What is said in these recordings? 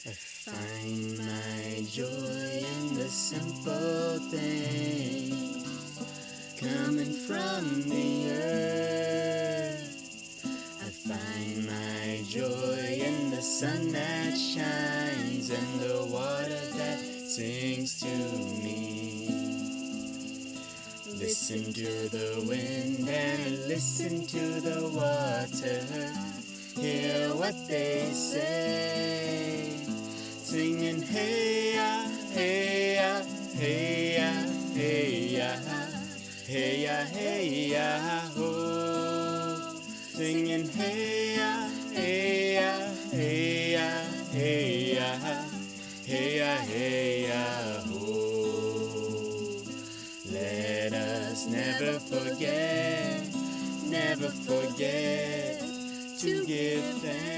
I find my joy in the simple things coming from the earth. I find my joy in the sun that shines and the water that sings to me. Listen to the wind and listen to the water. Hear what they say. Singing hey ya, hey ya, hey ya, hey ya, hey ya, hey ya, ho. Singing hey ya, hey ya, hey ya, hey ya, hey ya, hey ya, ho. Let us never forget to give thanks.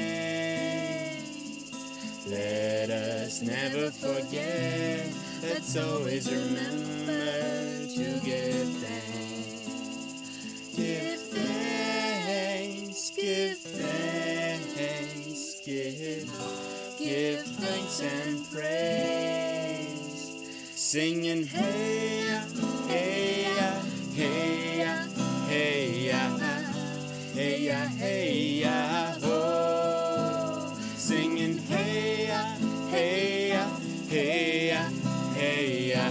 Let us never forget, let's always remember to give thanks. Give thanks, give thanks, give thanks and praise. Singing hey ya, hey ya, hey ya, hey ya, hey ya, hey ya, ho. Singing hey ya, hey ya, hey ya, hey ya,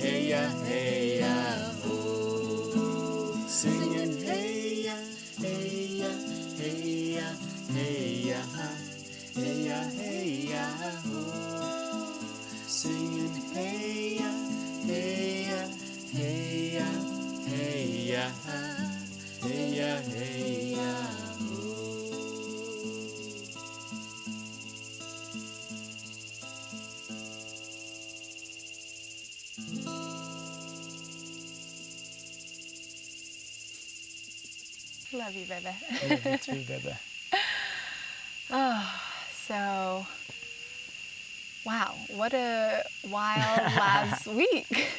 hey ya, hey ya, ho. Singing hey ya, hey ya, hey ya, hey ya, hey ya, hey ya, ho. Singing hey ya, hey ya, hey ya, hey ya, hey ya, hey ya, ho. Love you, baby. Love you too, baby. Oh, so, wow, what a wild last week.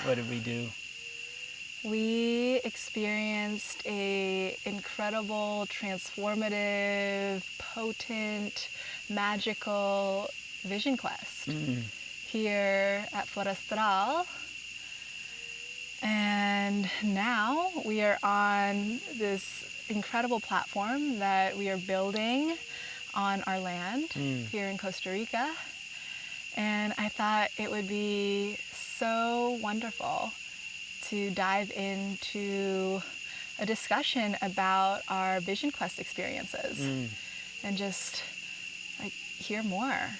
What did we do? We experienced a incredible, transformative, potent, magical vision quest here at Flor Astral. And now we are on this incredible platform that we are building on our land here in Costa Rica. And I thought it would be so wonderful to dive into a discussion about our vision quest experiences and just like hear more.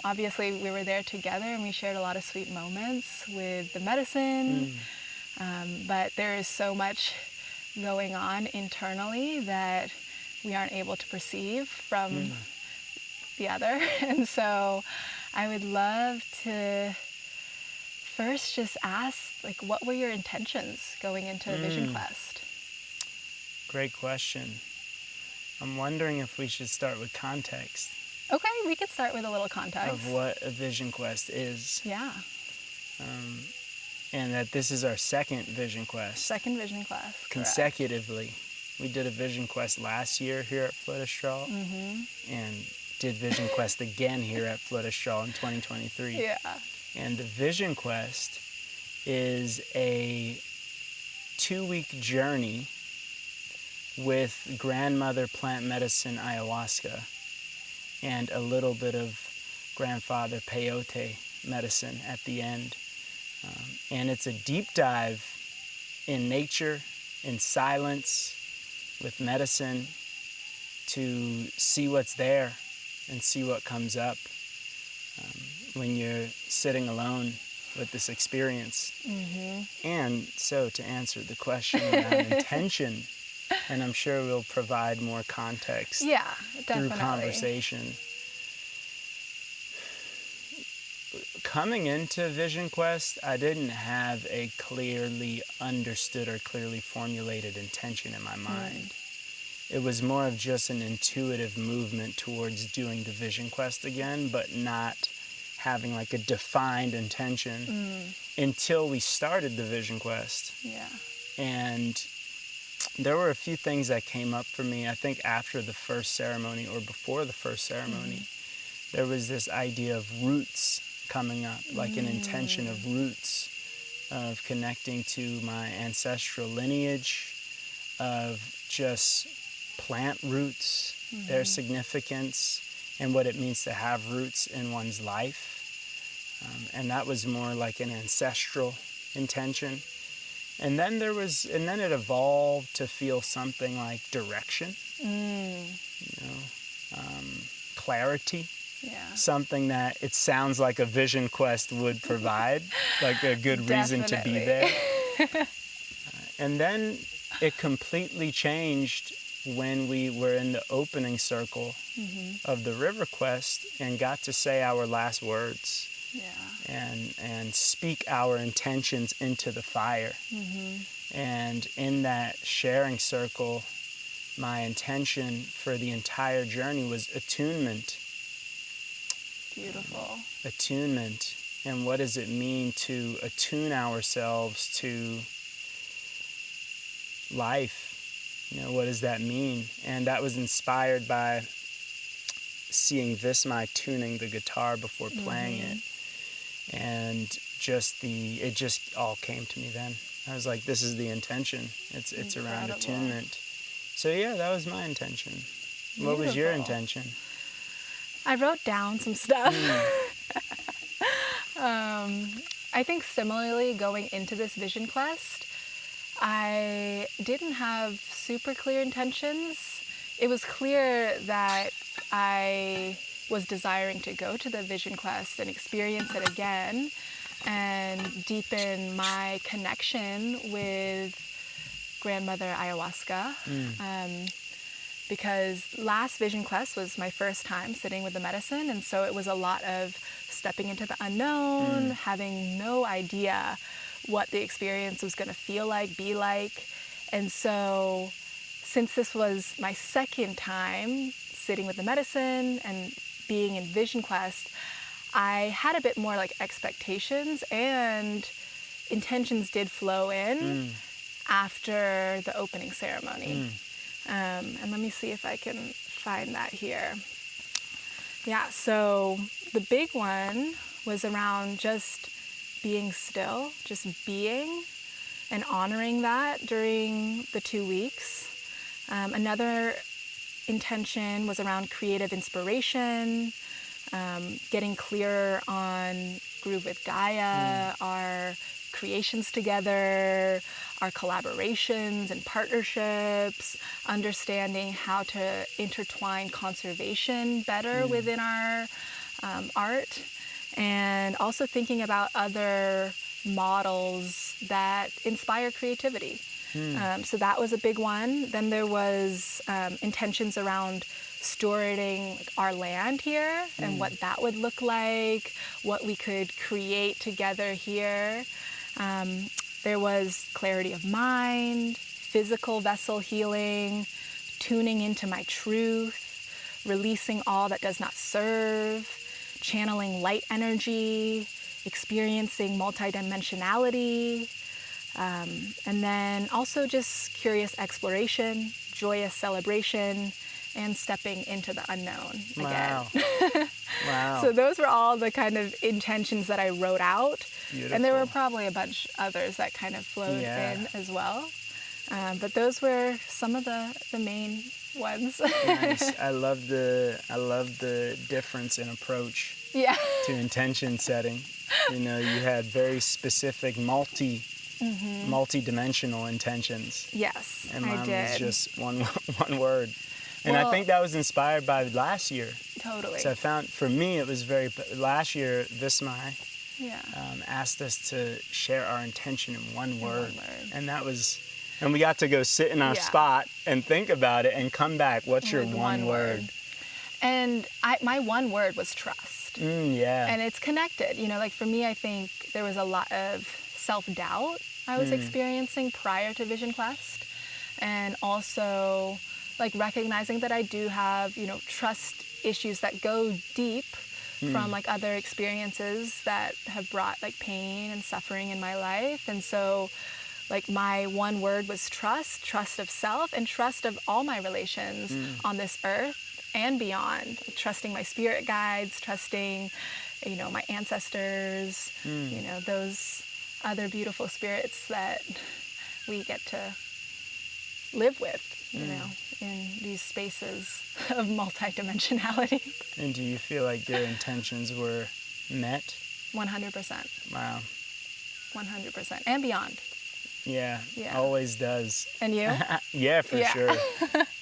Obviously we were there together and we shared a lot of sweet moments with the medicine, but there is so much going on internally that we aren't able to perceive from the other. And so I would love to first just ask, like, what were your intentions going into a vision quest? Great question. I'm wondering if we should start with context. Okay, we could start with a little context. Of what a vision quest is. Yeah. And that this is our second vision quest. Second vision quest. Consecutively. Correct. We did a vision quest last year here at Flor Astral. And did vision quest again here at Flor Astral in 2023. Yeah. And the vision quest is a 2-week journey with grandmother plant medicine ayahuasca and a little bit of grandfather peyote medicine at the end. And it's a deep dive in nature, in silence, with medicine, to see what's there and see what comes up when you're sitting alone with this experience. And so to answer the question around intention, and I'm sure we'll provide more context through conversation. Coming into Vision Quest, I didn't have a clearly understood or clearly formulated intention in my mind. It was more of just an intuitive movement towards doing the Vision Quest again, but not having like a defined intention until we started the Vision Quest. And there were a few things that came up for me, I think after the first ceremony or before the first ceremony. There was this idea of roots coming up, like an intention of roots, of connecting to my ancestral lineage, of just plant roots, their significance, and what it means to have roots in one's life. And that was more like an ancestral intention. And then it evolved to feel something like direction, clarity. Something that it sounds like a Vision Quest would provide, like a good reason to be there. And then it completely changed when we were in the opening circle of the River Quest and got to say our last words and speak our intentions into the fire. And in that sharing circle, my intention for the entire journey was attunement. Beautiful. Attunement. And what does it mean to attune ourselves to life? What does that mean? And that was inspired by seeing Visma tuning the guitar before playing it. And it just all came to me then. I was like, this is the intention. It's around attunement. So that was my intention. Beautiful. What was your intention? I wrote down some stuff. I think similarly, going into this Vision Quest, I didn't have super clear intentions. It was clear that I was desiring to go to the Vision Quest and experience it again and deepen my connection with grandmother ayahuasca. Because last Vision Quest was my first time sitting with the medicine, and so it was a lot of stepping into the unknown, having no idea what the experience was going to feel like, be like. And so since this was my second time sitting with the medicine and being in Vision Quest, I had a bit more like expectations, and intentions did flow in after the opening ceremony. And let me see if I can find that here. So the big one was around just being still, just being, and honoring that during the 2 weeks. Another intention was around creative inspiration, getting clearer on Groove with Gaia, our creations together, our collaborations and partnerships, understanding how to intertwine conservation better within our art, and also thinking about other models that inspire creativity. So that was a big one. Then there was intentions around stewarding our land here and what that would look like, what we could create together here. There was clarity of mind, physical vessel healing, tuning into my truth, releasing all that does not serve, channeling light energy, experiencing multidimensionality, and then also just curious exploration, joyous celebration, and stepping into the unknown again. Wow. So those were all the kind of intentions that I wrote out. Beautiful. And there were probably a bunch others that kind of flowed in as well. But those were some of the main ones. Nice. I love the difference in approach Yeah. to intention setting. You had very specific multi-dimensional intentions. Yes, And I mine did. was just one word. And I Well, think that was inspired by last year. Totally. So I found, for me, it was last year, Vismai Yeah. asked us to share our intention in one word. One word. And we got to go sit in our spot and think about it and come back. What's your With one word? And my one word was trust. Yeah. And it's connected. Like for me, I think there was a lot of self-doubt I was experiencing prior to Vision Quest. And also like recognizing that I do have, trust issues that go deep from like other experiences that have brought like pain and suffering in my life. And so like my one word was trust of self and trust of all my relations on this earth and beyond. Like, trusting my spirit guides, trusting, my ancestors, those other beautiful spirits that we get to live with, in these spaces of multidimensionality. And do you feel like your intentions were met? 100%. Wow. 100%. And beyond. Yeah. Always does. And you? Yeah, for sure.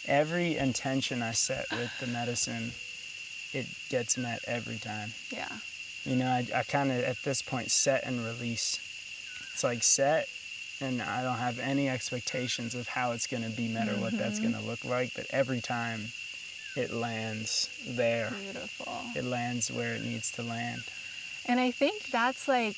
Every intention I set with the medicine, it gets met every time. Yeah. I kind of, at this point, set and release. It's like set, and I don't have any expectations of how it's going to be met or what that's going to look like, but every time it lands there. Beautiful. It lands where it needs to land. And I think that's like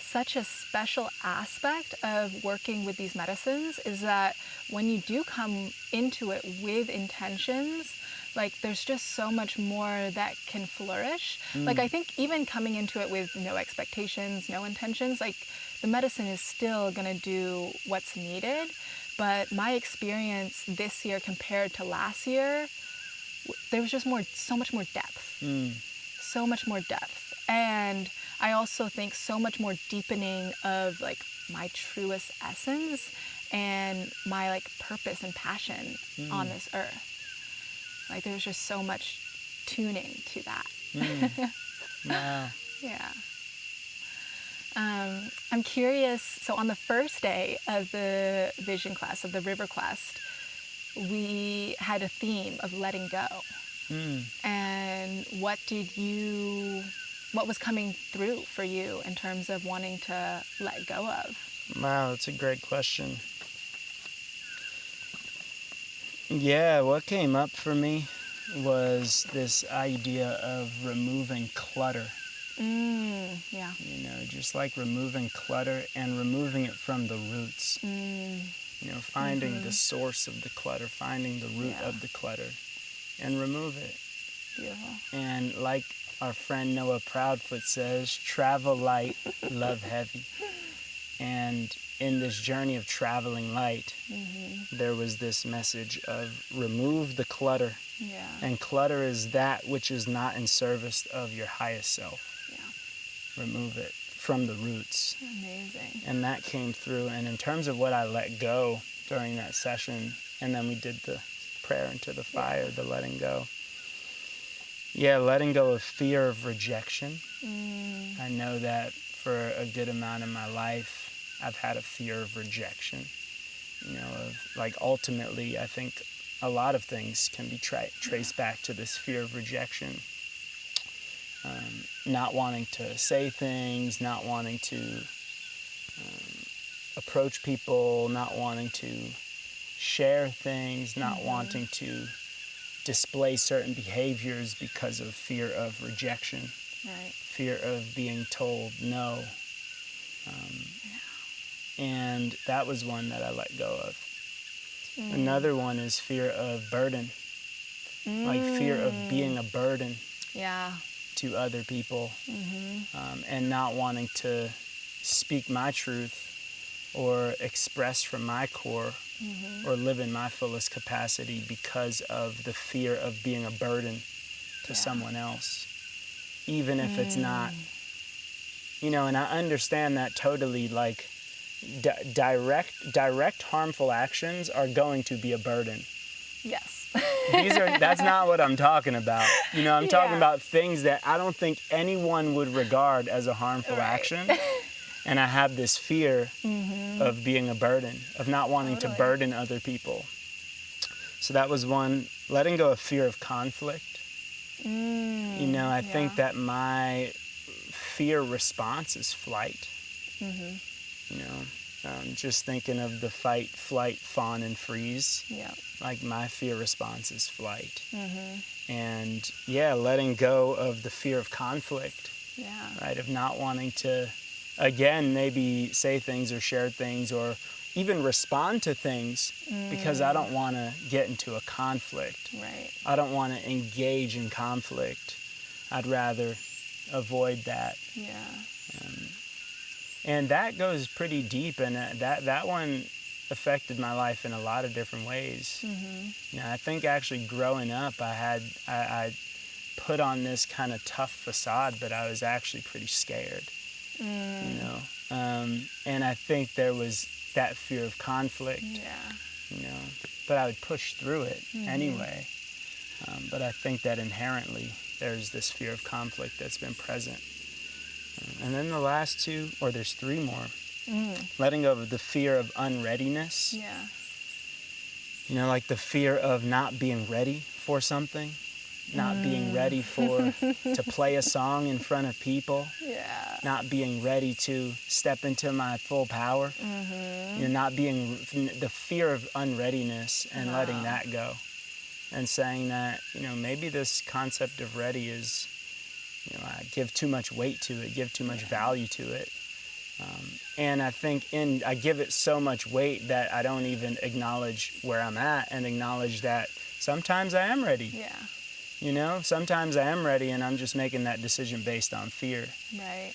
such a special aspect of working with these medicines is that when you do come into it with intentions, like there's just so much more that can flourish. Like I think even coming into it with no expectations, no intentions, like the medicine is still gonna do what's needed. But my experience this year compared to last year, there was just so much more depth. So much more depth. And I also think so much more deepening of like my truest essence and my like purpose and passion on this earth. Like there was just so much tuning to that. Wow. Yeah. I'm curious, so on the first day of the Vision Quest, of the River Quest, we had a theme of letting go. And what was coming through for you in terms of wanting to let go of? Wow, that's a great question. Yeah, what came up for me was this idea of removing clutter. Yeah. Just like removing clutter and removing it from the roots. Finding the source of the clutter, finding the root of the clutter, and remove it. Beautiful. And like our friend Noah Proudfoot says, travel light, love heavy. And in this journey of traveling light, there was this message of remove the clutter. Yeah. And clutter is that which is not in service of your highest self. Yeah. Remove it from the roots. Amazing. And that came through. And in terms of what I let go during that session, and then we did the prayer into the fire, the letting go. Yeah, letting go of fear of rejection. I know that for a good amount of my life, I've had a fear of rejection. Of like ultimately, I think a lot of things can be traced back to this fear of rejection. Not wanting to say things, not wanting to approach people, not wanting to share things, not wanting to display certain behaviors because of fear of rejection, fear of being told no. And that was one that I let go of. Another one is fear of burden, like fear of being a burden to other people, and not wanting to speak my truth or express from my core or live in my fullest capacity because of the fear of being a burden to someone else, even if it's not, and I understand that totally. Like, direct harmful actions are going to be a burden. Yes. That's not what I'm talking about. I'm talking Yeah. about things that I don't think anyone would regard as a harmful Right. action. And I have this fear of being a burden, of not wanting to burden other people. So that was one, letting go of fear of conflict. I think that my fear response is flight. Just thinking of the fight, flight, fawn, and freeze. Yeah. Like my fear response is flight. And letting go of the fear of conflict. Yeah. Right, of not wanting to, again, maybe say things or share things or even respond to things because I don't want to get into a conflict. Right. I don't want to engage in conflict. I'd rather avoid that. Yeah. And that goes pretty deep, and that one affected my life in a lot of different ways. I think actually growing up, I put on this kind of tough facade, but I was actually pretty scared. And I think there was that fear of conflict. But I would push through it anyway. But I think that inherently there's this fear of conflict that's been present. And then the last two, or there's three more, letting go of the fear of unreadiness. Like the fear of not being ready for something, not being ready to play a song in front of people, not being ready to step into my full power, not being, the fear of unreadiness and letting that go. And saying that, maybe this concept of ready is, I give too much weight to it, give too much value to it. And I think I give it so much weight that I don't even acknowledge where I'm at and acknowledge that sometimes I am ready. Sometimes I am ready and I'm just making that decision based on fear. Right.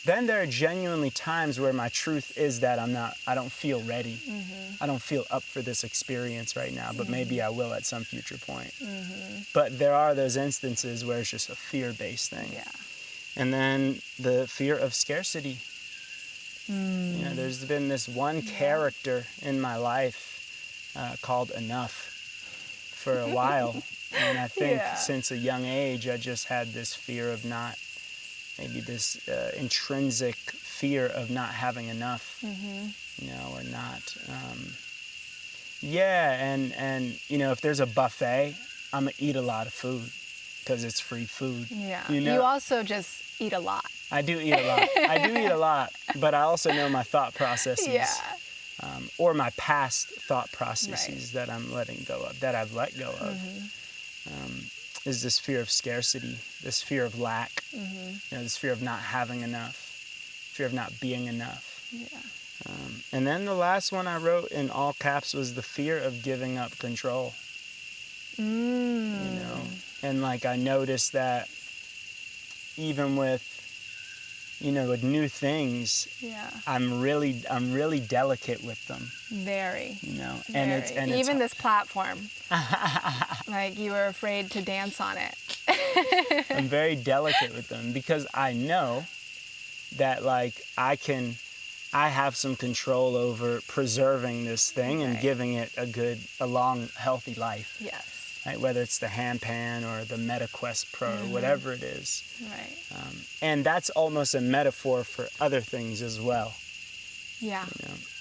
Then there are genuinely times where my truth is that I don't feel ready. I don't feel up for this experience right now, but maybe I will at some future point. But there are those instances where it's just a fear-based thing. And then the fear of scarcity. There's been this one character in my life called Enough for a while. And I think since a young age, I just had this fear of maybe this intrinsic fear of not having enough, or not. And if there's a buffet, I'm going to eat a lot of food because it's free food. You also just eat a lot. I do eat a lot. But I also know my thought processes. Or my past thought processes that I'm letting go of, that I've let go of. Is this fear of scarcity, this fear of lack, this fear of not having enough, fear of not being enough. And then the last one I wrote in all caps was the fear of giving up control. And I noticed that even with new things, I'm really delicate with them. Very. And very. it's even this platform. You were afraid to dance on it. I'm very delicate with them because I know that I have some control over preserving this thing and giving it a long, healthy life. Yes. Right? Whether it's the Handpan or the MetaQuest Pro or whatever it is. Right. And that's almost a metaphor for other things as well.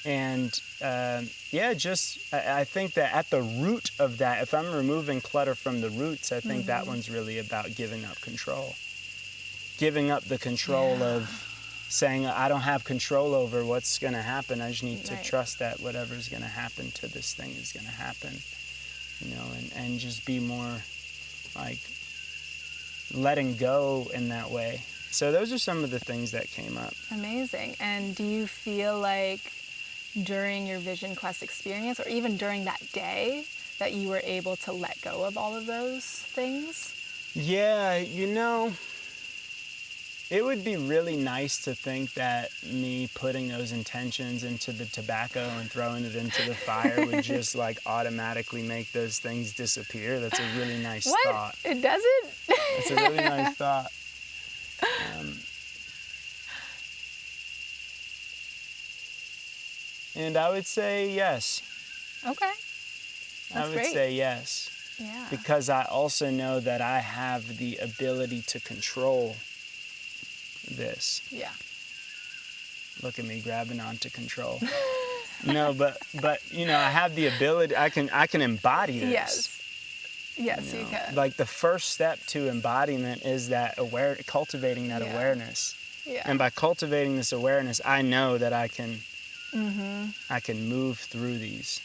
And I think that at the root of that, if I'm removing clutter from the roots, I think that one's really about giving up control. Giving up the control of saying, I don't have control over what's going to happen. I just need to trust that whatever's going to happen to this thing is going to happen. And just be more letting go in that way. So those are some of the things that came up. Amazing. And do you feel like during your Vision Quest experience, or even during that day, that you were able to let go of all of those things? Yeah, it would be really nice to think that me putting those intentions into the tobacco and throwing it into the fire would just automatically make those things disappear. That's a really nice thought. It doesn't? That's a really nice thought. And I would say yes. Okay. I would great. say yes. Yeah. Because I also know that I have the ability to control this. Yeah. Look at me grabbing onto control. No, but I have the ability. I can embody this. Yes, you can. Like the first step to embodiment is that cultivating that awareness. Yeah. And by cultivating this awareness, I know that I can move through these.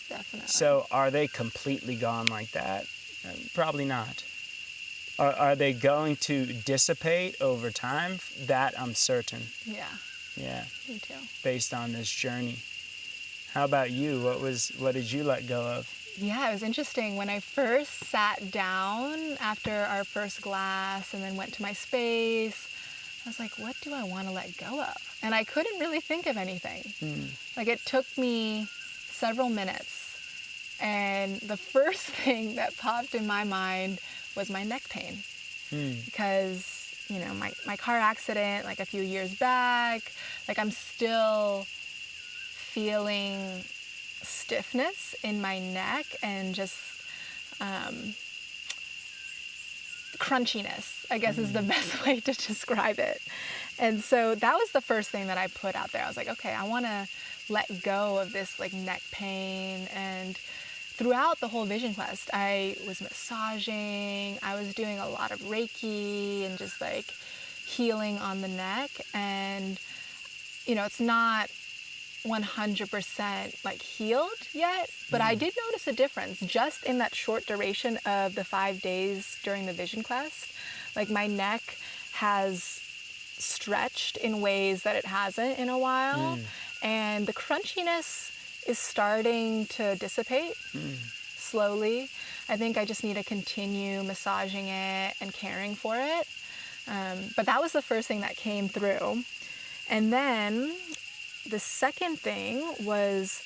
Definitely. So are they completely gone like that? Probably not. Are they going to dissipate over time? That I'm certain. Yeah. Yeah. Me too. Based on this journey. How about you? What did you let go of? Yeah, it was interesting. When I first sat down after our first glass and then went to my space, I was like, what do I want to let go of? And I couldn't really think of anything. Like it took me several minutes. And the first thing that popped in my mind was my neck pain. Because, my car accident, like a few years back, like I'm still feeling stiffness in my neck and just crunchiness, I guess is the best way to describe it. And so that was the first thing that I put out there. I was like, okay, I want to let go of this like neck pain. And throughout the whole vision quest, I was massaging, I was doing a lot of Reiki and just like healing on the neck. And, it's not 100% like healed yet, but I did notice a difference just in that short duration of the 5 days during the vision quest. Like my neck has stretched in ways that it hasn't in a while, and the crunchiness is starting to dissipate slowly. I think I just need to continue massaging it and caring for it. But that was the first thing that came through. And then the second thing was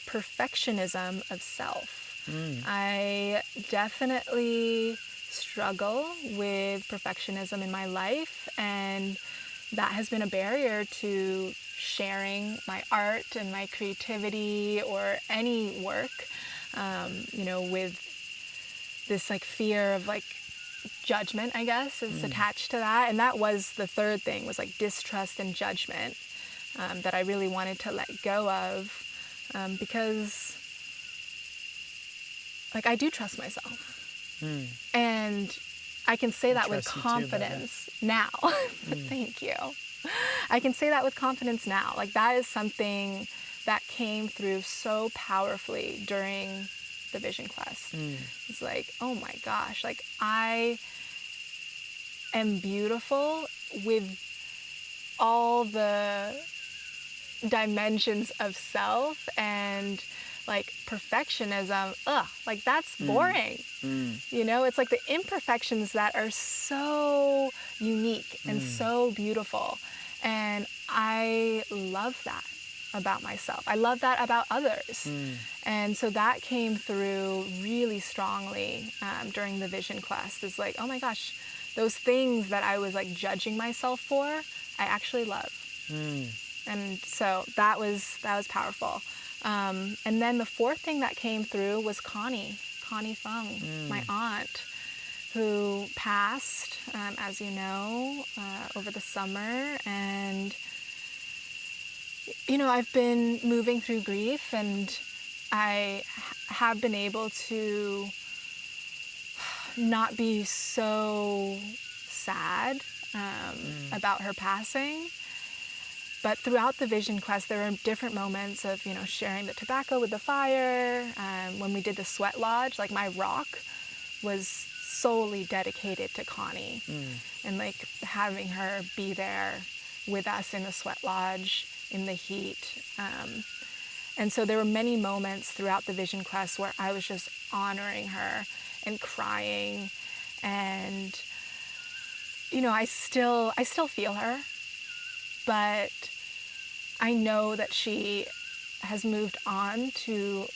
perfectionism of self. I definitely struggle with perfectionism in my life, and that has been a barrier to sharing my art and my creativity or any work, with this like fear of like judgment, I guess, is attached to that. And that was the third thing, was like distrust and judgment. That I really wanted to let go of, because like I do trust myself, and I can say that with confidence now. Thank you. I can say that with confidence now. Like that is something that came through so powerfully during the vision quest. It's like, oh my gosh, like I am beautiful with all the dimensions of self, and like perfectionism, like that's boring. It's like the imperfections that are so unique and so beautiful, and I love that about myself. I love that about others. And so that came through really strongly during the vision quest. Is like, oh my gosh, those things that I was like judging myself for, I actually love. And so that was powerful. And then the fourth thing that came through was Connie Fung, my aunt, who passed, as you know, over the summer. And, I've been moving through grief, and I have been able to not be so sad about her passing. But throughout the vision quest, there were different moments of, sharing the tobacco with the fire. When we did the sweat lodge, like my rock was solely dedicated to Connie, and like having her be there with us in the sweat lodge in the heat. And so there were many moments throughout the vision quest where I was just honoring her and crying. And, I still feel her, but I know that she has moved on to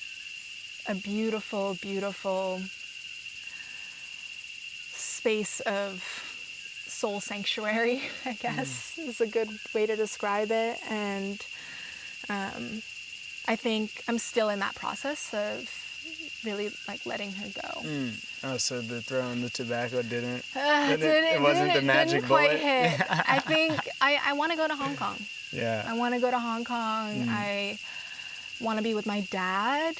a beautiful, beautiful space of soul sanctuary, I guess is a good way to describe it. And I think I'm still in that process of really like letting her go. Oh, so the throwing the tobacco didn't It wasn't the magic didn't quite bullet? hit. I think I want to go to Hong Kong. Yeah. I want to go to Hong Kong. I want to be with my dad.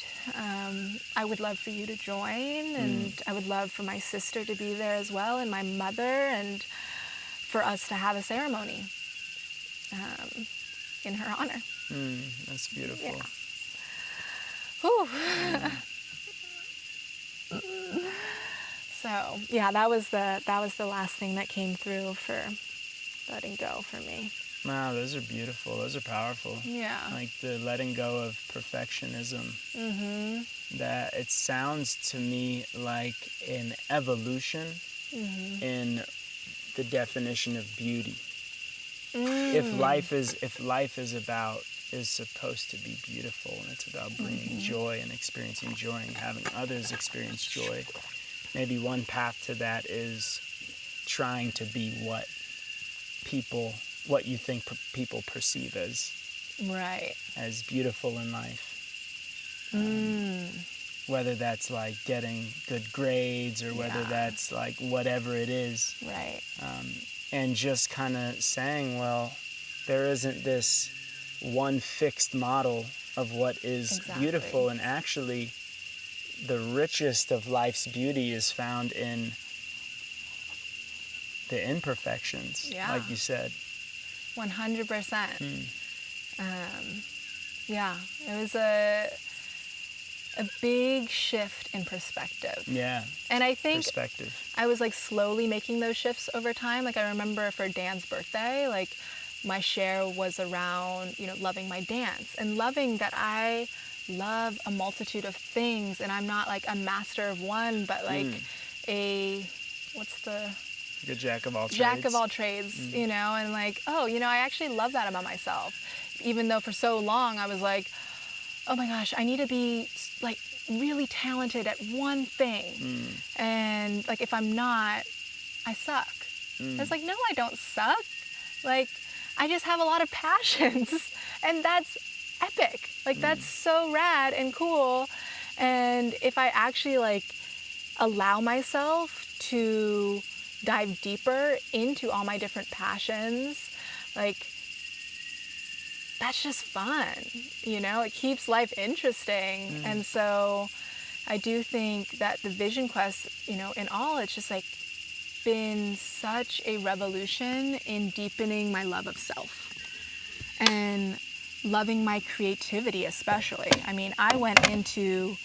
I would love for you to join, and I would love for my sister to be there as well, and my mother, and for us to have a ceremony in her honor. That's beautiful. Yeah. Whew. So yeah, that was the last thing that came through for letting go for me. Wow, those are beautiful. Those are powerful. Yeah. Like the letting go of perfectionism. That it sounds to me like an evolution in the definition of beauty. If life is supposed to be beautiful, and it's about bringing joy and experiencing joy and having others experience joy, maybe one path to that is trying to be what you think people perceive as beautiful in life. Whether that's like getting good grades or whether that's like whatever it is. Right. And just kind of saying, well, there isn't this one fixed model of what is beautiful, and actually the richest of life's beauty is found in the imperfections, like you said. 100%. Yeah, it was a big shift in perspective. Yeah. And I think perspective. I was like slowly making those shifts over time. Like I remember for Dan's birthday, like my share was around, loving my dance and loving that I love a multitude of things, and I'm not like a master of one, but like what's the good jack of all trades. Jack of all trades, and like, I actually love that about myself. Even though for so long I was like, oh my gosh, I need to be like really talented at one thing. And like, if I'm not, I suck. It's like, no, I don't suck. Like, I just have a lot of passions, and that's epic. Like, that's so rad and cool. And if I actually like allow myself to dive deeper into all my different passions, like, that's just fun, it keeps life interesting. And so I do think that the Vision Quest, in all, it's just like been such a revolution in deepening my love of self and loving my creativity, especially. I mean, I went into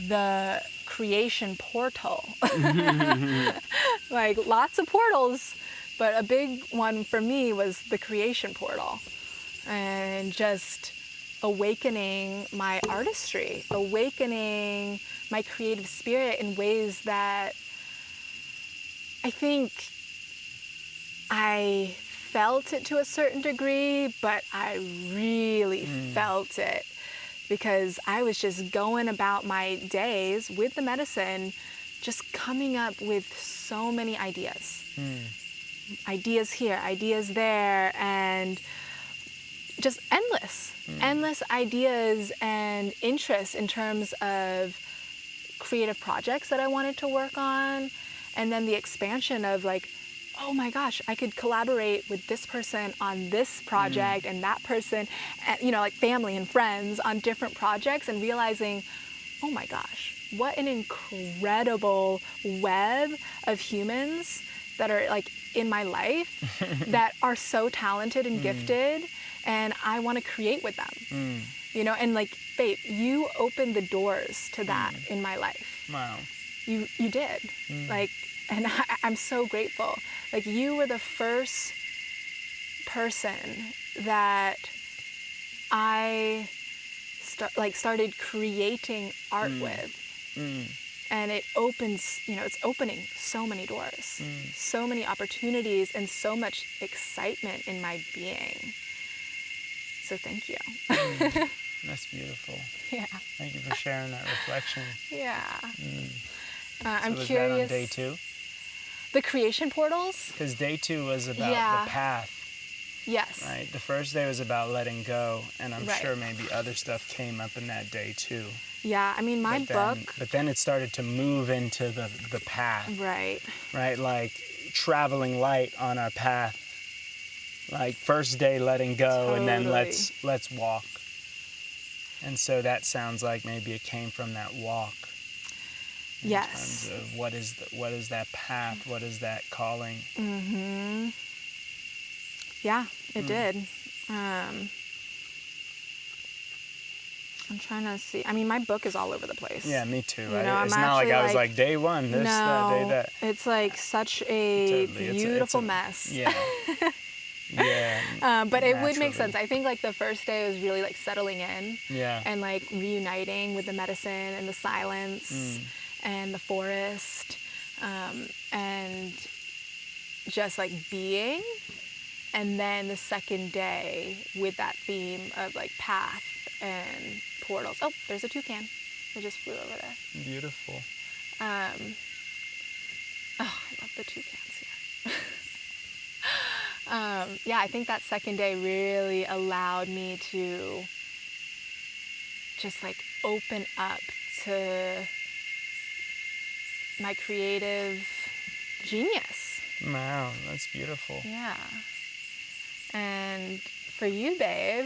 the creation portal, like lots of portals, but a big one for me was the creation portal. And just awakening my artistry, awakening my creative spirit in ways that I think I felt it to a certain degree, but I really felt it because I was just going about my days with the medicine, just coming up with so many ideas. Ideas here, ideas there, and just endless ideas and interests in terms of creative projects that I wanted to work on. And then the expansion of like, oh my gosh, I could collaborate with this person on this project and that person, and, like family and friends on different projects, and realizing, oh my gosh, what an incredible web of humans that are like in my life that are so talented and gifted. And I want to create with them, and like, babe, you opened the doors to that in my life. Wow. You did. Like, and I'm so grateful. Like, you were the first person that I started creating art with. And it opens, it's opening so many doors, so many opportunities, and so much excitement in my being. So thank you. That's beautiful. Yeah. Thank you for sharing that reflection. Yeah. So I'm was curious. that on day 2? The creation portals? Because day 2 was about the path. Yes. Right? The first day was about letting go, and I'm Right. sure maybe other stuff came up in that day too. Yeah, I mean, my book. But then it started to move into the path. Right. Right? Like traveling light on our path. Like first day letting go, and then Totally. let's walk. And so that sounds like maybe it came from that walk. In Yes. terms of what is that path? What is that calling? Mm-hmm. Yeah, it did. I'm trying to see. I mean, my book is all over the place. Yeah, me too. You know, It's I'm not like actually I was like day one, this, that, day no, that. it's like such a Totally. beautiful mess. Yeah. Yeah. But it would make naturally. sense. I think like the first day was really like settling in. Yeah. And like reuniting with the medicine and the silence and the forest, and just like being. And then the second day with that theme of like path and portals. Oh, there's a toucan. It just flew over there. Beautiful. Oh, I love the toucans here. Yeah, I think that second day really allowed me to just like open up to my creative genius. Wow, that's beautiful. Yeah. And for you, babe,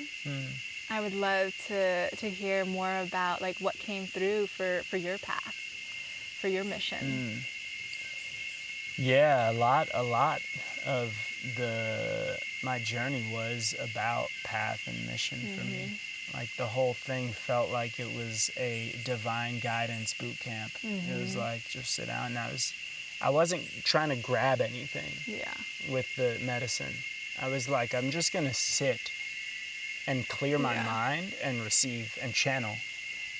I would love to hear more about like what came through for your path, for your mission. Yeah, a lot of my journey was about path and mission for me. Like the whole thing felt like it was a divine guidance boot camp. It was like just sit down, and I wasn't trying to grab anything. Yeah. With the medicine. I was like, I'm just gonna sit and clear my mind and receive and channel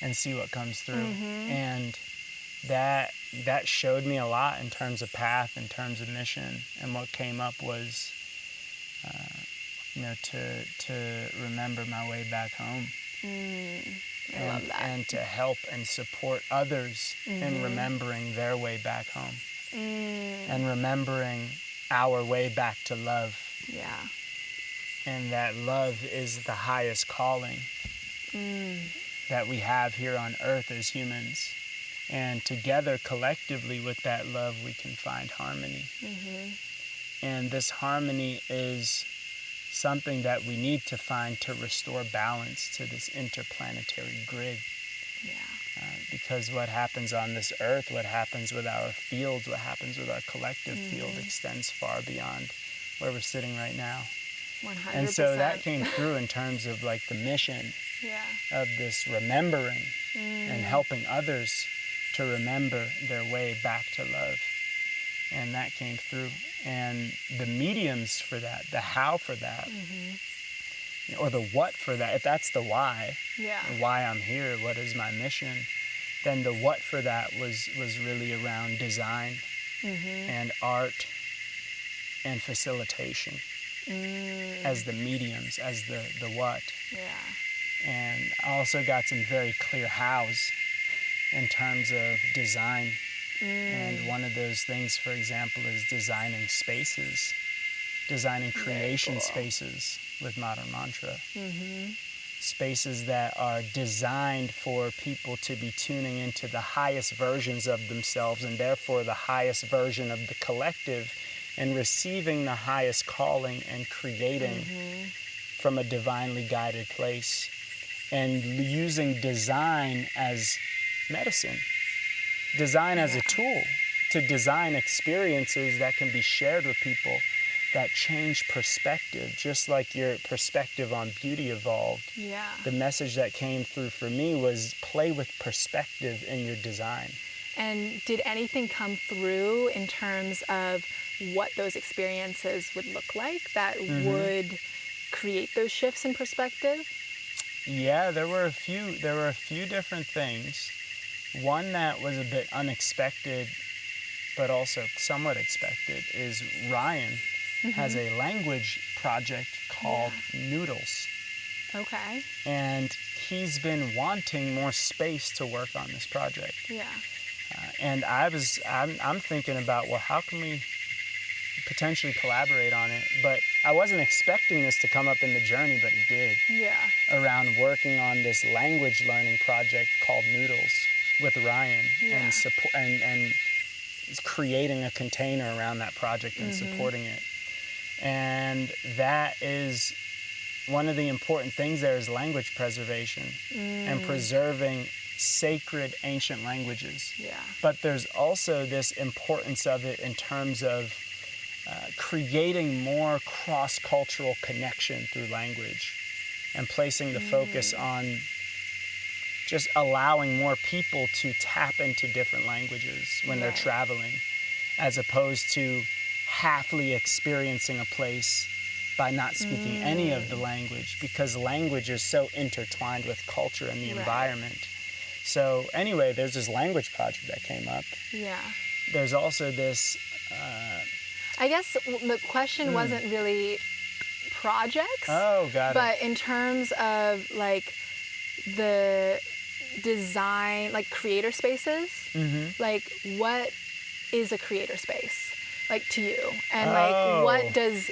and see what comes through. And that showed me a lot in terms of path, in terms of mission. And what came up was, to remember my way back home. I love that. And to help and support others in remembering their way back home. And remembering our way back to love. Yeah. And that love is the highest calling that we have here on earth as humans. And together, collectively, with that love, we can find harmony. And this harmony is something that we need to find to restore balance to this interplanetary grid. Yeah. Because what happens on this earth, what happens with our fields, what happens with our collective field extends far beyond where we're sitting right now. 100%. And so that came through in terms of like the mission of this remembering and helping others to remember their way back to love. And that came through. And the mediums for that, the how for that, or the what for that, if that's the why, why I'm here, what is my mission, then the what for that was really around design and art and facilitation as the mediums, as the what. Yeah. And I also got some very clear hows in terms of design. And one of those things, for example, is designing spaces, designing creation spaces with Modern Mantra. Spaces that are designed for people to be tuning into the highest versions of themselves and therefore the highest version of the collective and receiving the highest calling and creating from a divinely guided place and using design as medicine, design as a tool to design experiences that can be shared with people that change perspective, just like your perspective on beauty evolved. Yeah. The message that came through for me was play with perspective in your design. And did anything come through in terms of what those experiences would look like that would create those shifts in perspective? Yeah, there were a few different things. One that was a bit unexpected, but also somewhat expected, is Ryan has a language project called Noodles. Okay. And he's been wanting more space to work on this project. Yeah. And I'm thinking about, well, how can we potentially collaborate on it. But I wasn't expecting this to come up in the journey, but it did. Yeah. Around working on this language learning project called Noodles with Ryan, and support and creating a container around that project and supporting it. And that is one of the important things there is language preservation and preserving sacred ancient languages. Yeah. But there's also this importance of it in terms of creating more cross-cultural connection through language and placing the focus on just allowing more people to tap into different languages when they're traveling, as opposed to halfly experiencing a place by not speaking any of the language, because language is so intertwined with culture and the environment. So anyway, there's this language project that came up. Yeah. There's also this... I guess the question wasn't really projects. Oh, got it. But in terms of like the design, like creator spaces, like what is a creator space? Like to you, and like what does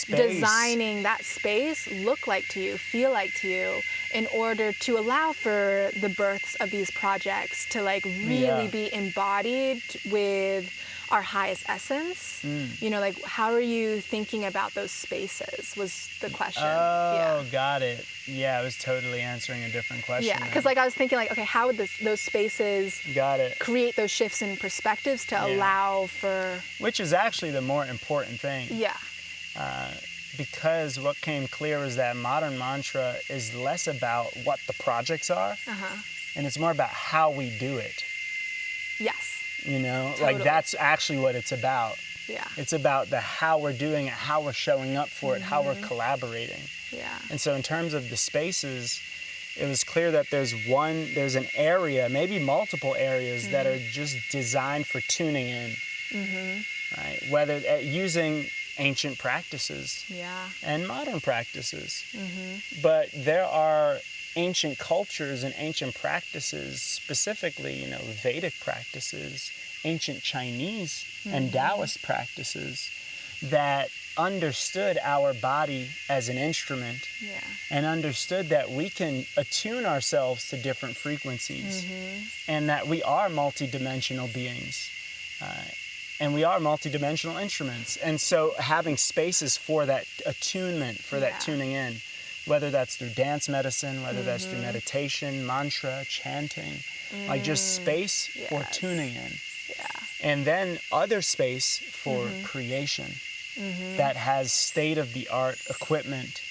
designing that space look like to you, feel like to you, in order to allow for the births of these projects to like really be embodied with our highest essence? You know, like how are you thinking about those spaces was the question. Got it. Yeah, I was totally answering a different question. Yeah, because like I was thinking like, okay, how would those spaces create those shifts in perspectives to allow for... Which is actually the more important thing. Yeah. Because what came clear was that modern mantra is less about what the projects are, and it's more about how we do it. Yes. You know, like that's actually what it's about. Yeah. It's about the how we're doing it, how we're showing up for it, how we're collaborating. Yeah. And so in terms of the spaces, it was clear that there's an area, maybe multiple areas that are just designed for tuning in, right? Whether using ancient practices and modern practices. But there are ancient cultures and ancient practices, specifically, you know, Vedic practices, ancient Chinese and Taoist practices that understood our body as an instrument and understood that we can attune ourselves to different frequencies and that we are multidimensional beings and we are multidimensional instruments. And so having spaces for that attunement, for that tuning in, whether that's through dance medicine, whether that's through meditation, mantra, chanting, like just space for tuning in. And then other space for creation that has state-of-the-art equipment,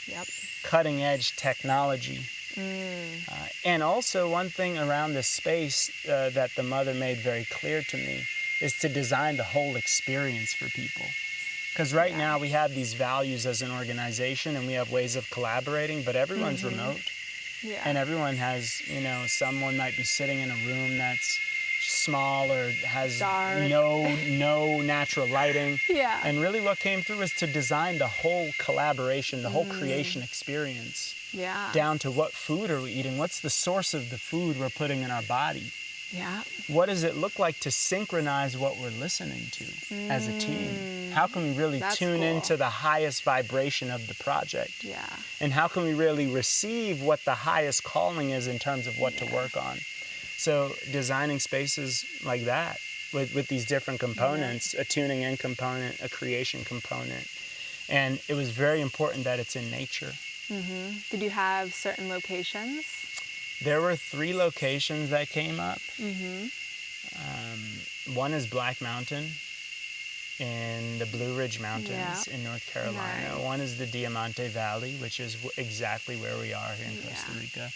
cutting-edge technology. And also one thing around this space that the mother made very clear to me is to design the whole experience for people. Because right now we have these values as an organization and we have ways of collaborating, but everyone's remote. And everyone has, you know, someone might be sitting in a room that's small or has no natural lighting. And really what came through is to design the whole collaboration, the whole creation experience. Down to what food are we eating? What's the source of the food we're putting in our body? What does it look like to synchronize what we're listening to as a team? How can we really tune into the highest vibration of the project? And how can we really receive what the highest calling is in terms of what to work on? So designing spaces like that with these different components, a tuning in component, a creation component. And it was very important that it's in nature. Did you have certain locations? There were 3 locations that came up. One is Black Mountain in the Blue Ridge Mountains in North Carolina. One is the Diamante Valley, which is exactly where we are here in Costa Rica.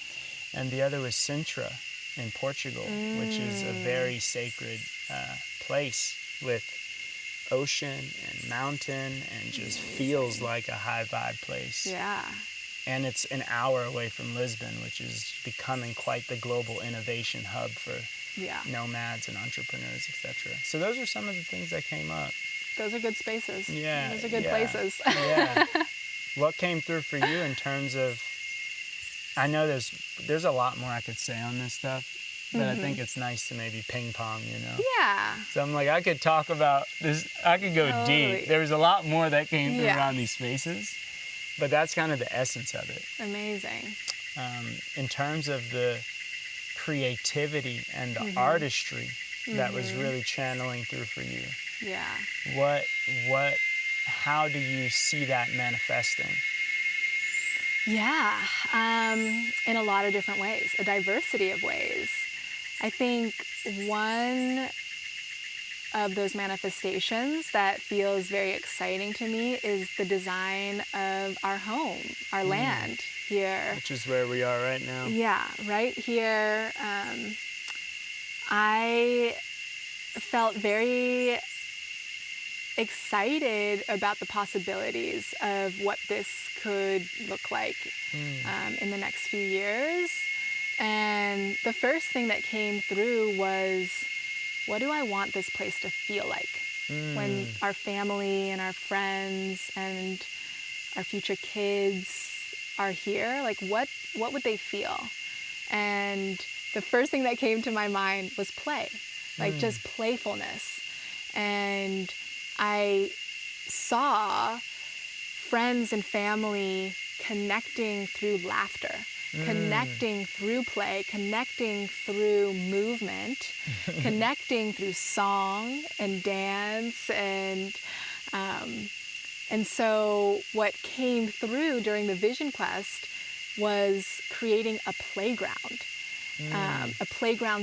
And the other was Sintra in Portugal, which is a very sacred place with ocean and mountain and just feels like a high vibe place. And it's an hour away from Lisbon, which is becoming quite the global innovation hub for nomads and entrepreneurs, etc. So those are some of the things that came up. Those are good spaces. Those are good yeah, places. Yeah. What came through for you in terms of, I know there's a lot more I could say on this stuff, but I think it's nice to maybe ping pong, you know? Yeah. So I'm like, I could talk about this, I could go Totally. deep. There was a lot more that came through Yeah. around these spaces, but that's kind of the essence of it. Amazing. In terms of the creativity and the artistry that was really channeling through for you. Yeah. How do you see that manifesting? Yeah, in a lot of different ways, a diversity of ways. I think one of those manifestations that feels very exciting to me is the design of our home, our land here. Which is where we are right now. Yeah, right here. I felt very excited about the possibilities of what this could look like in the next few years. And the first thing that came through was, what do I want this place to feel like when our family and our friends and our future kids are here? Like, what would they feel? And the first thing that came to my mind was play, like just playfulness. And I saw friends and family connecting through laughter, connecting through play, connecting through movement, connecting through song and dance. And so what came through during the Vision Quest was creating a playground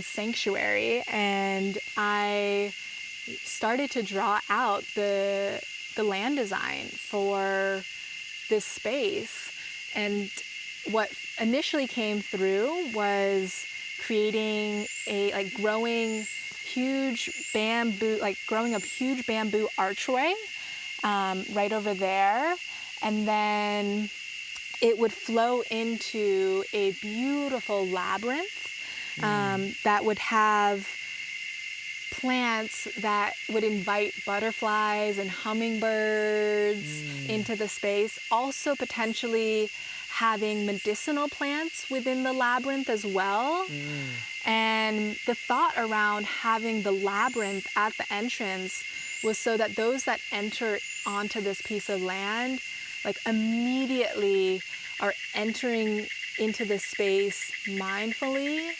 sanctuary. And I started to draw out the land design for this space. And what initially came through was creating growing a huge bamboo archway right over there. And then it would flow into a beautiful labyrinth that would have plants that would invite butterflies and hummingbirds into the space. Also potentially having medicinal plants within the labyrinth as well. And the thought around having the labyrinth at the entrance was so that those that enter onto this piece of land, like, immediately are entering into this space mindfully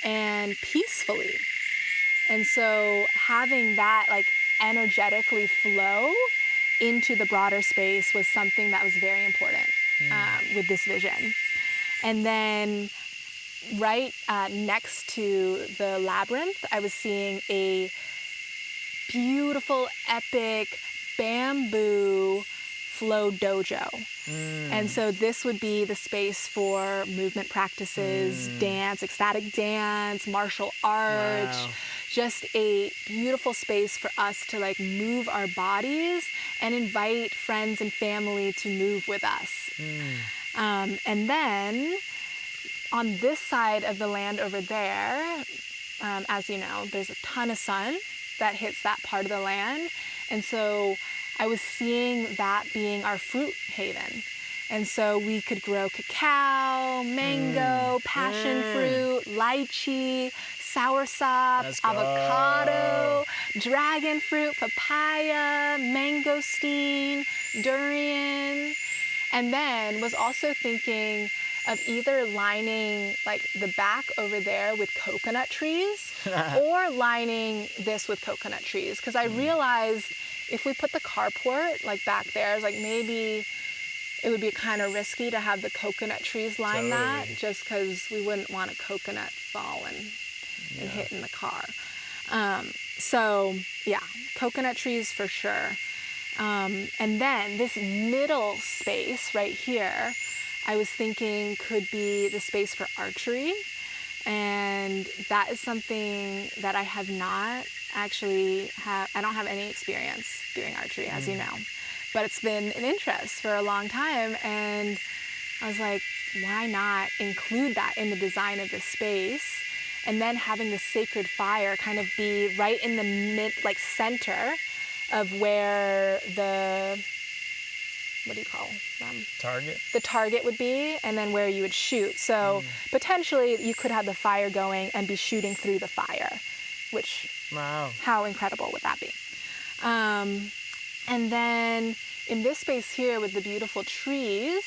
and peacefully. And so having that, like, energetically flow into the broader space was something that was very important with this vision. And then right next to the labyrinth, I was seeing a beautiful, epic bamboo flow dojo. And so this would be the space for movement practices, dance, ecstatic dance, martial arts. Wow. Just a beautiful space for us to, like, move our bodies and invite friends and family to move with us. And then on this side of the land over there, as you know, there's a ton of sun that hits that part of the land. And so I was seeing that being our fruit haven. And so we could grow cacao, mango, passion fruit, lychee, soursop, avocado, dragon fruit, papaya, mangosteen, durian. And then was also thinking of either lining, like, the back over there with coconut trees or lining this with coconut trees. Because I realized if we put the carport, like, back there, it's like maybe it would be kind of risky to have the coconut trees line that, just because we wouldn't want a coconut falling and hitting the car. So yeah, coconut trees for sure. And then this middle space right here, I was thinking could be the space for archery. And that is something that I have not actually I don't have any experience doing archery, as you know. But it's been an interest for a long time. And I was like, why not include that in the design of this space? And then having the sacred fire kind of be right in the center of where what do you call them? Target? The target would be, and then where you would shoot. So potentially you could have the fire going and be shooting through the fire, which, wow, how incredible would that be? And then in this space here with the beautiful trees,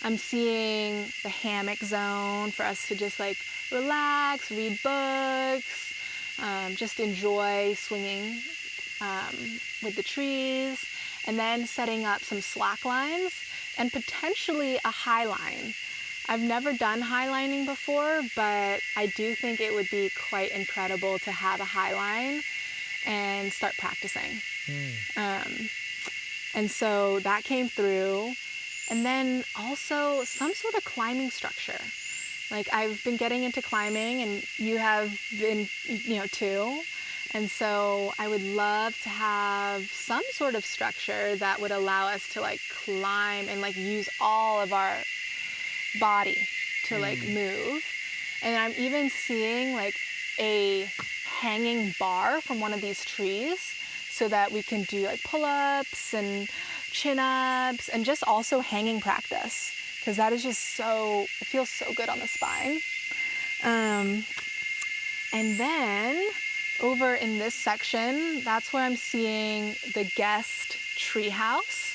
I'm seeing the hammock zone for us to just like relax, read books, just enjoy swinging with the trees, and then setting up some slack lines and potentially a high line. I've never done high lining before, but I do think it would be quite incredible to have a high line and start practicing. And so that came through. And then also some sort of climbing structure. Like I've been getting into climbing, and you have been, too. And so I would love to have some sort of structure that would allow us to like climb and like use all of our body to like move. And I'm even seeing like a hanging bar from one of these trees so that we can do like pull-ups and chin-ups and just also hanging practice, because that is just it feels so good on the spine. And then over in this section, that's where I'm seeing the guest treehouse.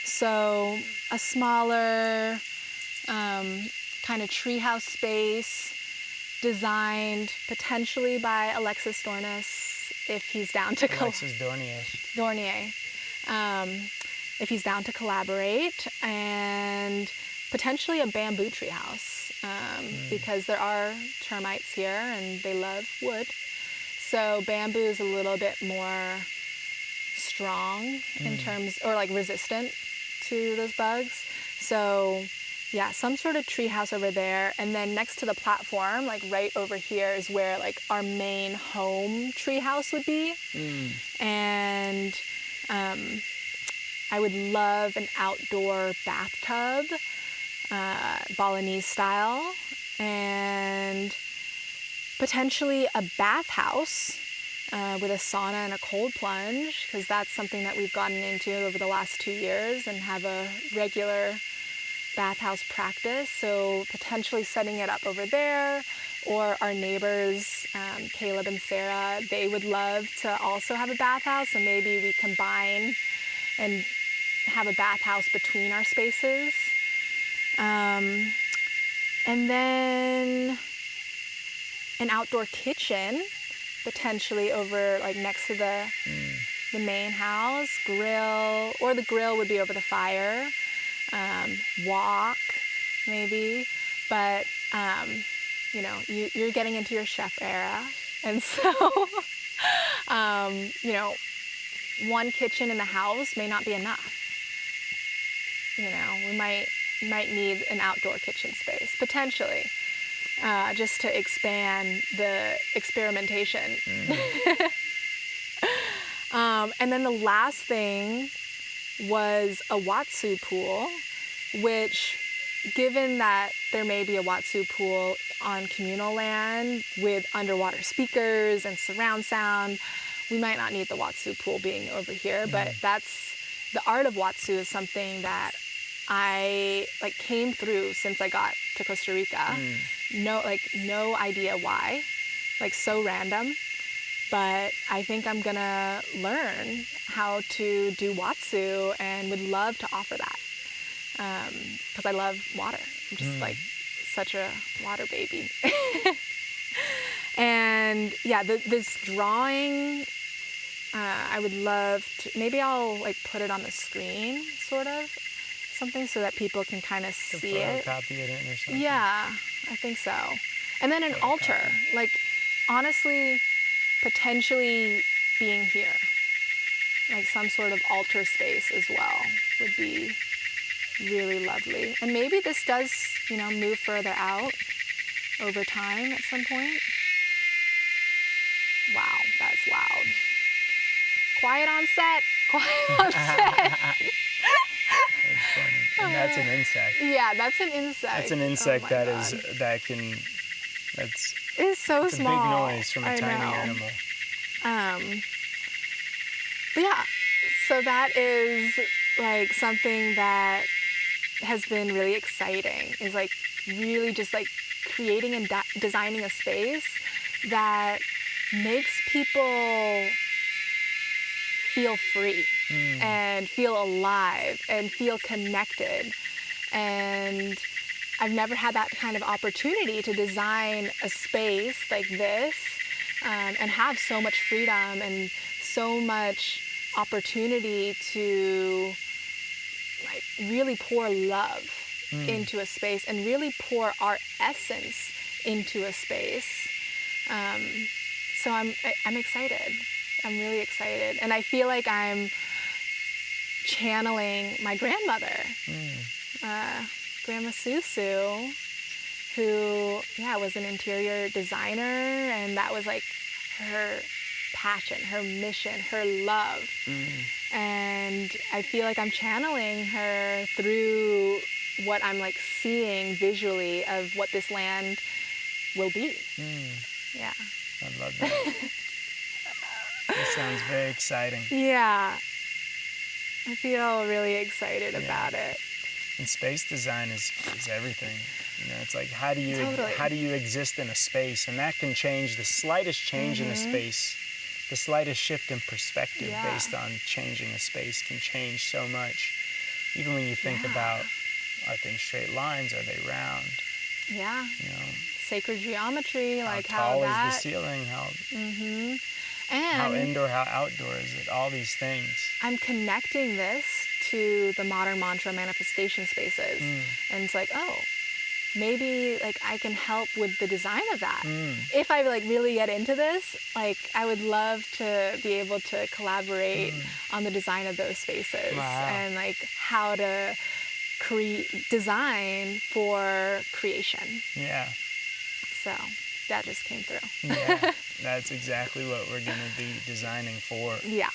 So a smaller kind of treehouse space designed potentially by Alexis Dornier, if he's down to Dornier. If he's down to collaborate, and potentially a bamboo treehouse, because there are termites here and they love wood. So bamboo is a little bit more strong in terms, or like resistant to those bugs. So yeah, some sort of treehouse over there. And then next to the platform, like right over here, is where like our main home treehouse would be. And I would love an outdoor bathtub, Balinese style, and potentially a bathhouse with a sauna and a cold plunge, because that's something that we've gotten into over the last 2 years and have a regular bathhouse practice. So potentially setting it up over there, or our neighbors, Caleb and Sarah, they would love to also have a bathhouse, so maybe we combine and have a bathhouse between our spaces. And then an outdoor kitchen, potentially over like next to the main house, grill, or the grill would be over the fire, walk maybe, but you're getting into your chef era, and so one kitchen in the house may not be enough. We might need an outdoor kitchen space, potentially, just to expand the experimentation. And then the last thing was a Watsu pool, which, given that there may be a Watsu pool on communal land with underwater speakers and surround sound, we might not need the Watsu pool being over here, but the art of Watsu is something that I came through since I got to Costa Rica. No idea why, so random. But I think I'm gonna learn how to do Watsu and would love to offer that, because I love water. I'm just such a water baby. And yeah, this drawing, I would love to, maybe I'll put it on the screen, sort of, something, so that people can kind of see it. Photocopy it in or something. Yeah, I think so. And then an altar, honestly, potentially being here, some sort of altar space as well would be really lovely. And maybe this does, move further out over time at some point. Wow, that's loud. Quiet on set. Quiet on set. That's funny. And that's an insect. Yeah, that's an insect. That's an insect that's it's so it's small. a big noise from a tiny animal. But yeah, So that is like something that has been really exciting, is like really just like creating and designing a space that makes people feel free and feel alive and feel connected. And I've never had that kind of opportunity to design a space like this and have so much freedom and so much opportunity to like really pour love into a space and really pour our essence into a space. So I'm excited. I'm really excited. And I feel like I'm channeling my grandmother, Grandma Susu, who, was an interior designer, and that was like her passion, her mission, her love. And I feel like I'm channeling her through what I'm like seeing visually of what this land will be. Yeah. I love that. That sounds very exciting. Yeah. I feel really excited about it. And space design is everything. You know, it's like how do you exist in a space, and that can change. The slightest change in a space, the slightest shift in perspective based on changing a space can change so much. Even when you think about, are things straight lines? Are they round? Yeah. You know, sacred geometry, like how tall that. is the ceiling? And how indoor, how outdoor is it? All these things. I'm connecting this to the modern mantra manifestation spaces. And it's like, oh, maybe like I can help with the design of that. If I like really get into this, like I would love to be able to collaborate on the design of those spaces and like how to design for creation. Yeah. So that just came through. Yeah, that's exactly what we're going to be designing for. Yeah.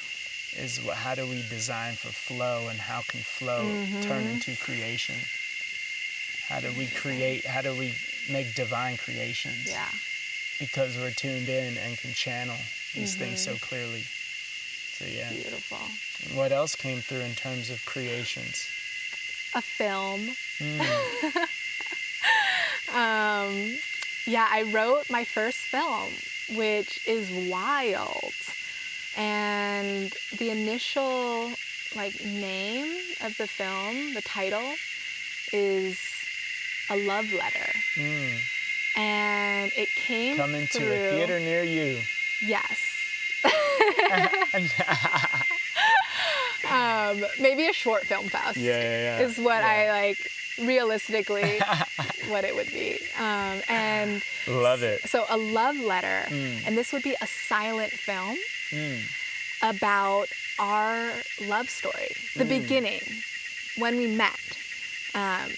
Is how do we design for flow, and how can flow turn into creation? How do we create, how do we make divine creations? Yeah. Because we're tuned in and can channel these things so clearly. So yeah. Beautiful. And what else came through in terms of creations? A film. I wrote my first film, which is wild. And the initial like name of the film, the title, is A Love Letter. And it came coming through... to a theater near you. Yes. Maybe a short film fest is what I like realistically what it would be. And love it. So A Love Letter, and this would be a silent film about our love story, the beginning, when we met.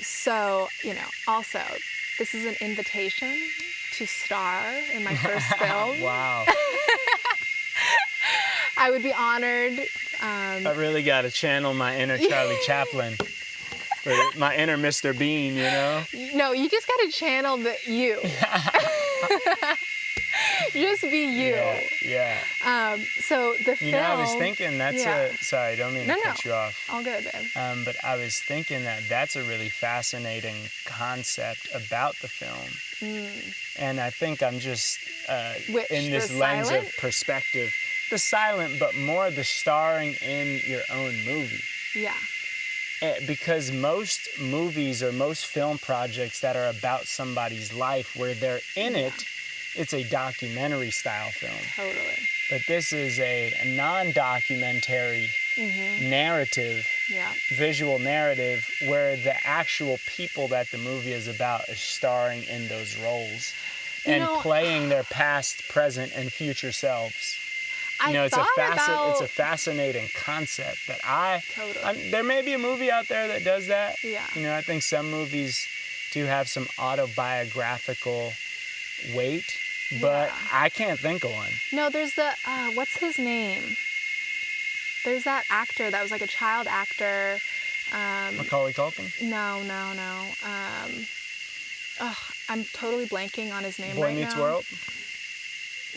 So, you know, also, this is an invitation to star in my first film. Wow. I would be honored. I really got to channel my inner Charlie Chaplin, or my inner Mr. Bean, you know? No, you just got to channel you. Just be you. Yeah. So the film... You know, I was thinking sorry, I don't mean to cut you off. All good, babe. But I was thinking that's a really fascinating concept about the film. And I think I'm just in this lens of perspective. The silent, but more the starring in your own movie. Yeah. Because most movies or most film projects that are about somebody's life where they're in it, it's a documentary style film. Totally. But this is a non-documentary narrative, visual narrative, where the actual people that the movie is about is starring in those roles and playing their past, present, and future selves. It's a fascinating concept that there may be a movie out there that does that. Yeah. You know, I think some movies do have some autobiographical weight, but I can't think of one. No, there's the what's his name? There's that actor that was like a child actor. Macaulay Culkin? No. I'm totally blanking on his name right now. Boy Meets World?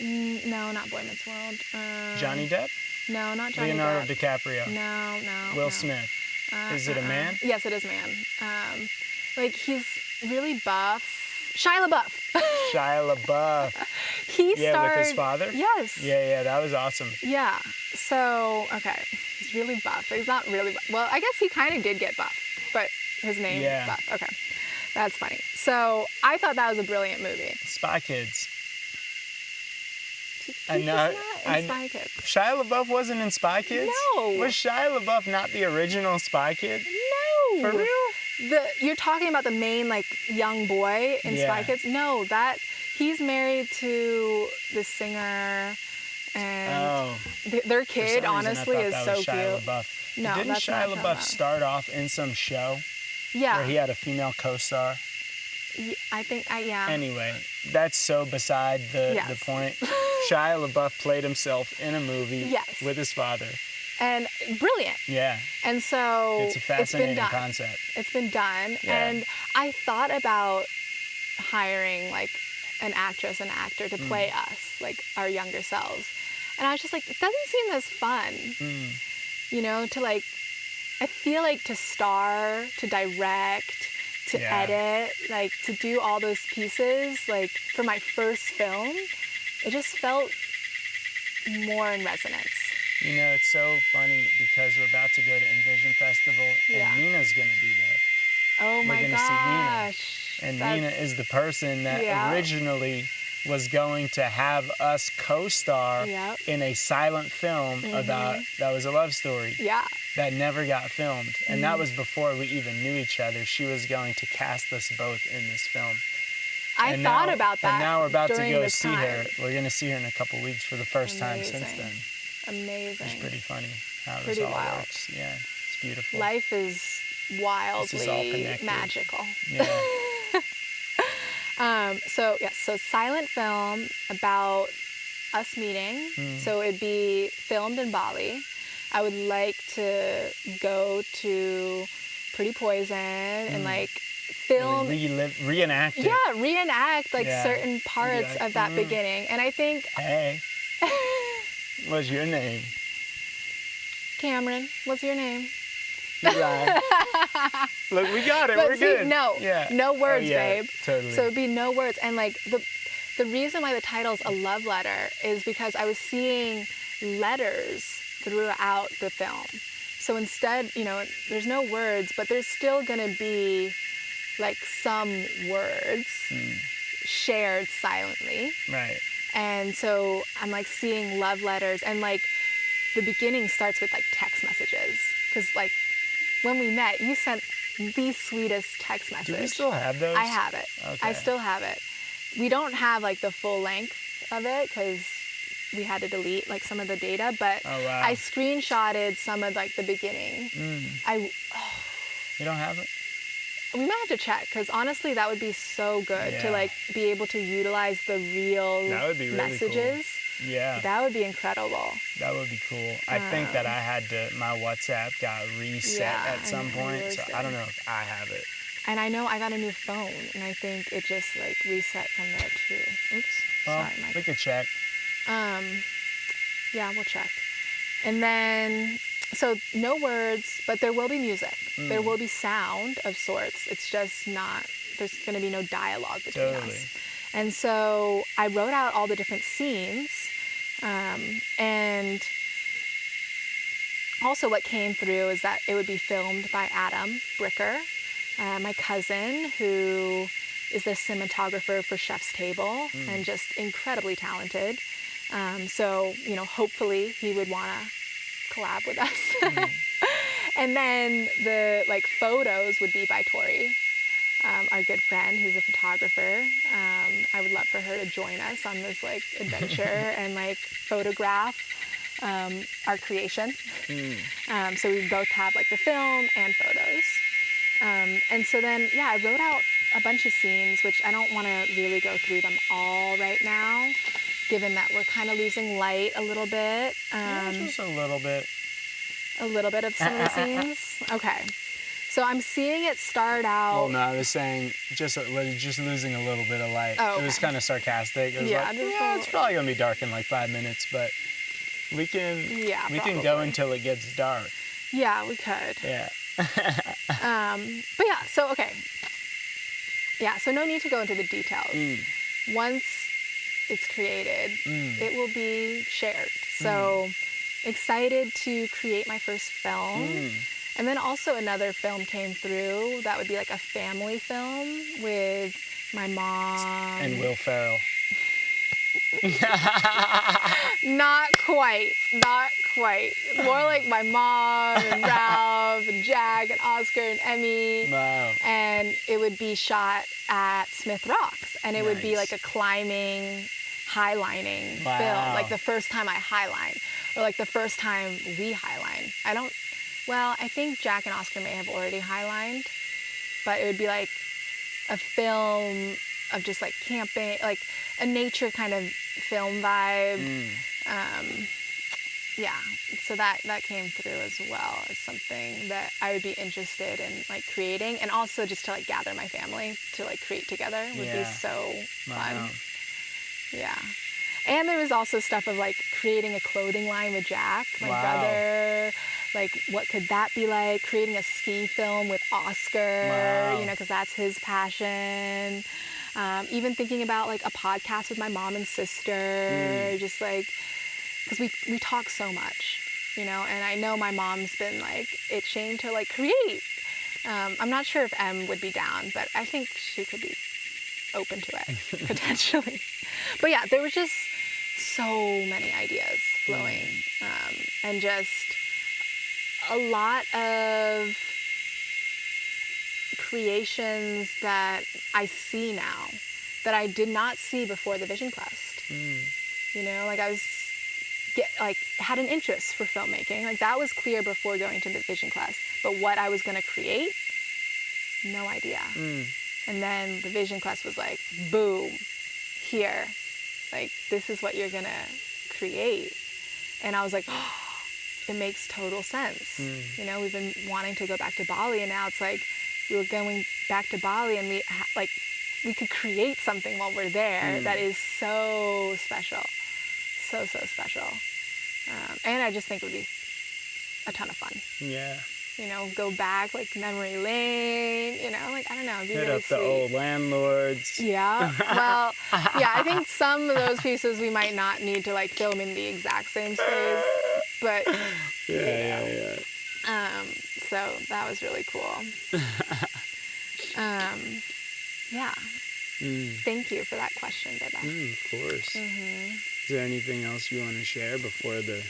No, not Boy Meets World. Johnny Depp? No, not Johnny Leonardo Depp. DiCaprio. No. Will Smith. Is it a man? Yes, it is man. Like, he's really buff. Shia LaBeouf. Shia LaBeouf. He starred... with his father? Yes. Yeah, that was awesome. Yeah. So, okay. He's really buff. He's not really buff. Well, I guess he kind of did get buff, but his name is Buff. Okay. That's funny. So, I thought that was a brilliant movie. Spy Kids. He's not in Spy Kids. Shia LaBeouf wasn't in Spy Kids? No. Was Shia LaBeouf not the original Spy Kid? No. For real? You're talking about the main, like, young boy in Spy Kids? No, he's married to the singer, and their kid, honestly, is so cute. LaBeouf. No, Didn't that's Shia not LaBeouf start off in some show? Yeah. Where he had a female co-star? I think, Anyway, that's so beside the point. Shia LaBeouf played himself in a movie with his father. And brilliant. Yeah. And so it's a fascinating concept. It's been done. Yeah. And I thought about hiring, like, an actress and actor to play us, like, our younger selves. And I was just like, it doesn't seem as fun. You know, to, like, I feel like to star, to direct, to edit, like, to do all those pieces, like, for my first film, it just felt more in resonance. You know, it's so funny because we're about to go to Envision Festival, and Nina's going to be there. Oh my gosh. And Nina is the person that originally was going to have us co-star in a silent film that was a love story. Yeah. That never got filmed. And that was before we even knew each other. She was going to cast us both in this film. I thought about that. And now we're about to go see time. her. We're going to see her in a couple weeks for the first time since then. Amazing. It's pretty funny how this all works. Yeah, it's beautiful. Life is wildly magical. Yeah. So silent film about us meeting. So it'd be filmed in Bali. I would like to go to Pretty Poison and, like, film... Really reenact it. Yeah, reenact, like, certain parts of that beginning. And I think... Hey. What's your name? Cameron. What's your name? Right. Look, we got it. We're good. No words, babe. Totally. So it'd be no words. And, like, the reason why the title's a love letter is because I was seeing letters throughout the film. So instead, you know, there's no words, but there's still going to be, like, some words shared silently. Right. And so I'm, like, seeing love letters, and, like, the beginning starts with, like, text messages. Because, like, when we met, you sent the sweetest text message. Do we still have those? I have it. Okay. I still have it. We don't have, like, the full length of it because we had to delete, like, some of the data, but I screenshotted some of, like, the beginning. You don't have it? We might have to check, because honestly, that would be so good to, like, be able to utilize the real messages. Cool. Yeah. That would be incredible. That would be cool. I think that I had my WhatsApp got reset at some point, so I don't know if I have it. And I know I got a new phone, and I think it just, like, reset from there, too. Oops. Well, sorry, Mike. We could check. Yeah, we'll check. And then... So no words, but there will be music. There will be sound of sorts. It's just not, there's going to be no dialogue between us. And so I wrote out all the different scenes. And also what came through is that it would be filmed by Adam Bricker, my cousin, who is the cinematographer for Chef's Table and just incredibly talented. So, you know, hopefully he would want to collab with us. And then the, like, photos would be by Tori, our good friend who's a photographer. I would love for her to join us on this, like, adventure and, like, photograph our creation. So we both have, like, the film and photos. And so then, I wrote out a bunch of scenes, which I don't want to really go through them all right now, given that we're kind of losing light a little bit. Just a little bit. A little bit of some of the scenes? Okay. So I'm seeing it start out... Well, no, I was saying just losing a little bit of light. Oh, okay. It was kind of sarcastic. It was it's probably going to be dark in like 5 minutes, but We can probably. go until it gets dark. Yeah, we could. Yeah. But yeah, so okay. Yeah, so no need to go into the details. Once it's created, it will be shared. So excited to create my first film. And then also another film came through that would be like a family film with my mom. And Will Ferrell. Not quite. More like my mom and Ralph and Jack and Oscar and Emmy. Wow. And it would be shot at Smith Rocks. And it would be like a climbing, highlining film. Like the first time I highline. Or like the first time we highline. I think Jack and Oscar may have already highlined. But it would be like a film of just like camping, like a nature kind of film vibe. So that came through as well as something that I would be interested in like creating, and also just to like gather my family to like create together would be so fun. Yeah. And there was also stuff of like creating a clothing line with Jack, my brother. Like, what could that be like? Creating a ski film with Oscar, because that's his passion. Even thinking about like a podcast with my mom and sister, just like, because we talk so much, and I know my mom's been like itching to like create. I'm not sure if Em would be down, but I think she could be open to it, potentially. But yeah, there were just so many ideas flowing, and just a lot of creations that I see now that I did not see before the Vision Quest. Like I was had an interest for filmmaking. Like that was clear before going to the Vision Quest. But what I was going to create, no idea. And then the Vision Quest was like, boom, here. Like, this is what you're going to create. And I was like, oh, it makes total sense. We've been wanting to go back to Bali, and now it's like we were going back to Bali, and we could create something while we're there that is so special. So special. And I just think it would be a ton of fun. Yeah. Go back, like, memory lane, like, I don't know, it'd be Hit really up sweet. the old landlords. Yeah, well, yeah, I think some of those pieces we might not need to, like, film in the exact same space, but, Yeah. So that was really cool. Yeah. Thank you for that question, Beba. Of course. Is there anything else you want to share before the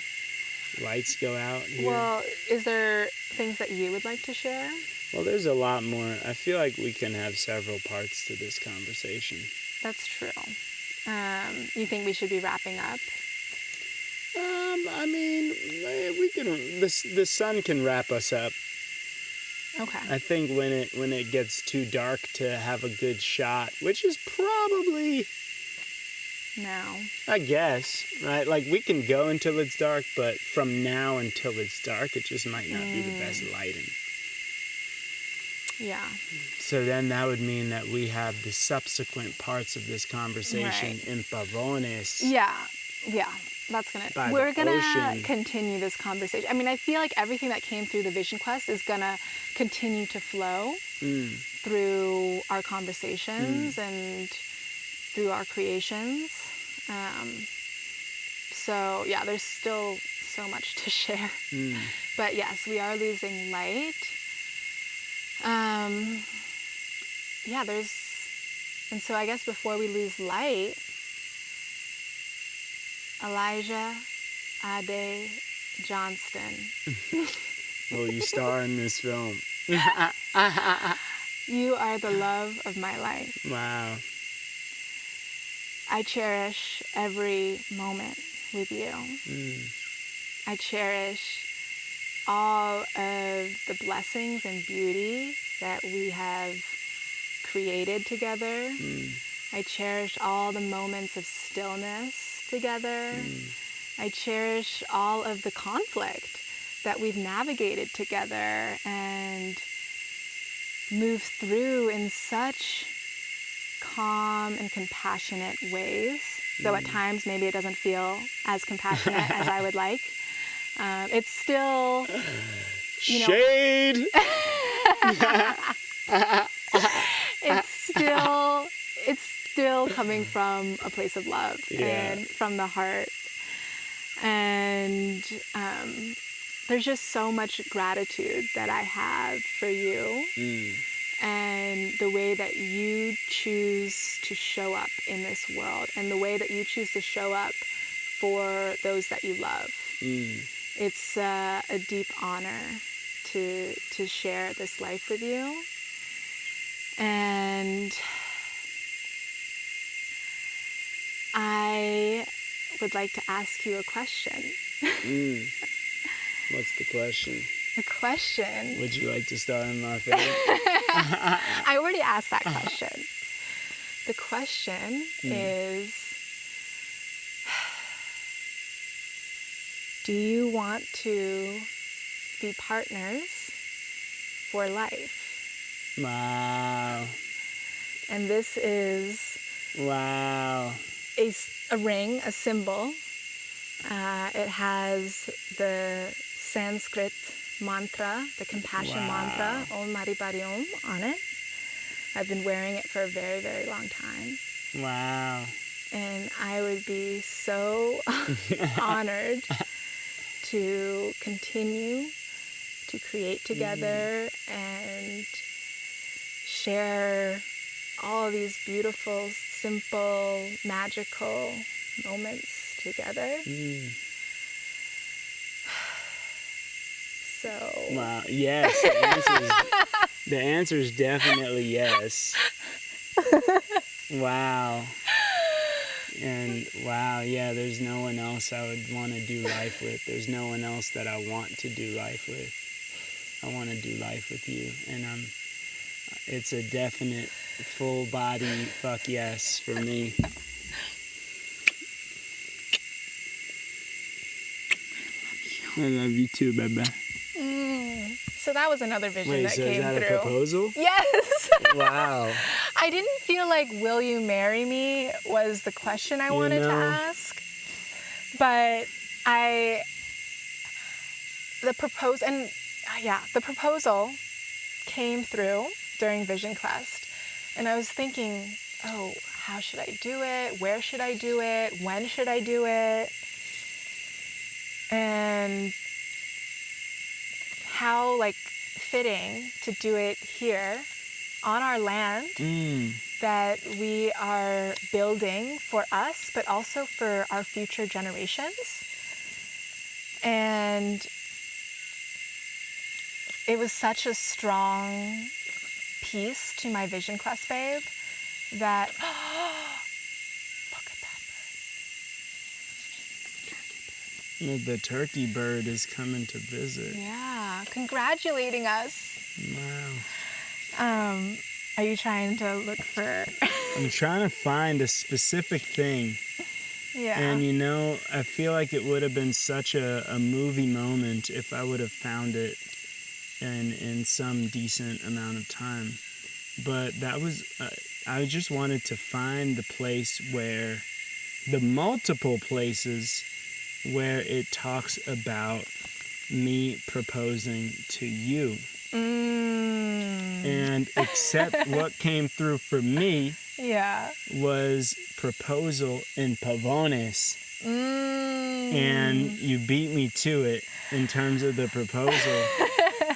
lights go out here? Well, is there things that you would like to share? Well, there's a lot more. I feel like we can have several parts to this conversation. That's true. You think we should be wrapping up? I mean, we can. The sun can wrap us up. Okay. I think when it gets too dark to have a good shot, which is probably now, I guess, right? Like, we can go until it's dark, but from now until it's dark, it just might not be the best lighting. Yeah. So then that would mean that we have the subsequent parts of this conversation in Pavones. Yeah. We're gonna continue this conversation. I mean, I feel like everything that came through the Vision Quest is gonna continue to flow through our conversations and through our creations. So yeah, there's still so much to share. But yes, we are losing light. And so I guess before we lose light, Elijah Ade Johnston. Will you star in this film? You are the love of my life. Wow. I cherish every moment with you. I cherish all of the blessings and beauty that we have created together. I cherish all the moments of stillness together. I cherish all of the conflict that we've navigated together and moved through in such calm and compassionate ways. though at times maybe it doesn't feel as compassionate as I would like. It's still, Shade! It's still coming from a place of love and from the heart. And there's just so much gratitude that I have for you and the way that you choose to show up in this world and the way that you choose to show up for those that you love. It's a deep honor to share this life with you. And I would like to ask you a question. What's the question? The question... Would you like to start in my face? I already asked that question. The question is, do you want to be partners for life? Wow. And this is... Wow. A ring, a symbol. It has the Sanskrit mantra, the compassion mantra, Om Mani Padme Hum, on it. I've been wearing it for a very, very long time. Wow. And I would be so honored to continue to create together and share all these beautiful, simple, magical moments together. So... Wow, yes, the answer is definitely yes. Wow. And wow, yeah, there's no one else I would want to do life with. There's no one else that I want to do life with. I want to do life with you. And it's a definite full body fuck yes for me. I love you too, baby. So that was another vision that came through. Is that a proposal? Yes. Wow. I didn't feel like "Will you marry me" was the question I wanted to ask, but the proposal came through during Vision Quest, and I was thinking, oh, how should I do it? Where should I do it? When should I do it? And how fitting to do it here on our land that we are building for us, but also for our future generations. And it was such a strong piece to my Vision Quest, babe, that look at that bird. The turkey bird is coming to visit. Yeah, congratulating us. Wow. Are you trying to look for... I'm trying to find a specific thing. Yeah. And I feel like it would have been such a movie moment if I would have found it in some decent amount of time. But that was... I just wanted to find the place where... the multiple places where it talks about me proposing to you. And except what came through for me was proposal in Pavones. And you beat me to it in terms of the proposal.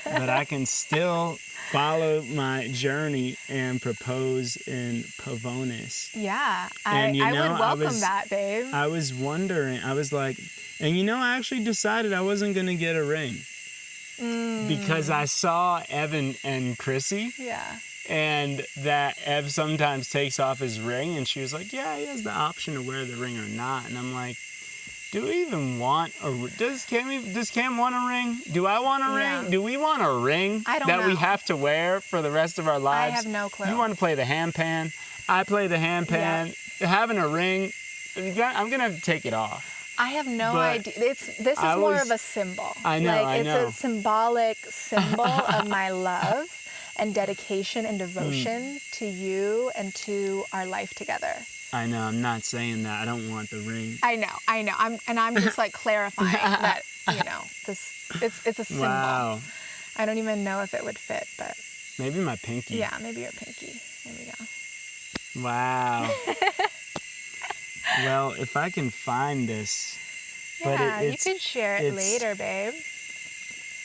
But I can still follow my journey and propose in Pavones. Yeah, I would welcome that, babe. I was wondering, I was like, and I actually decided I wasn't going to get a ring. Because I saw Evan and Chrissy. Yeah. And that Ev sometimes takes off his ring, and she was like, yeah, he has the option to wear the ring or not. And I'm like, do we even want a ring? Does Cam want a ring? Do I want a ring? Do we want a ring that we have to wear for the rest of our lives? I have no clue. You want to play the handpan? I play the handpan. Yep. Having a ring, I'm going to have to take it off. I have no idea. This is more of a symbol. I know, it's a symbolic symbol of my love and dedication and devotion to you and to our life together. I know, I'm not saying that. I don't want the ring. I know. I'm just like clarifying that, it's a symbol. Wow. I don't even know if it would fit, but. Maybe my pinky. Yeah, maybe your pinky. There we go. Wow. Well, if I can find this. Yeah, but you could share it later, babe.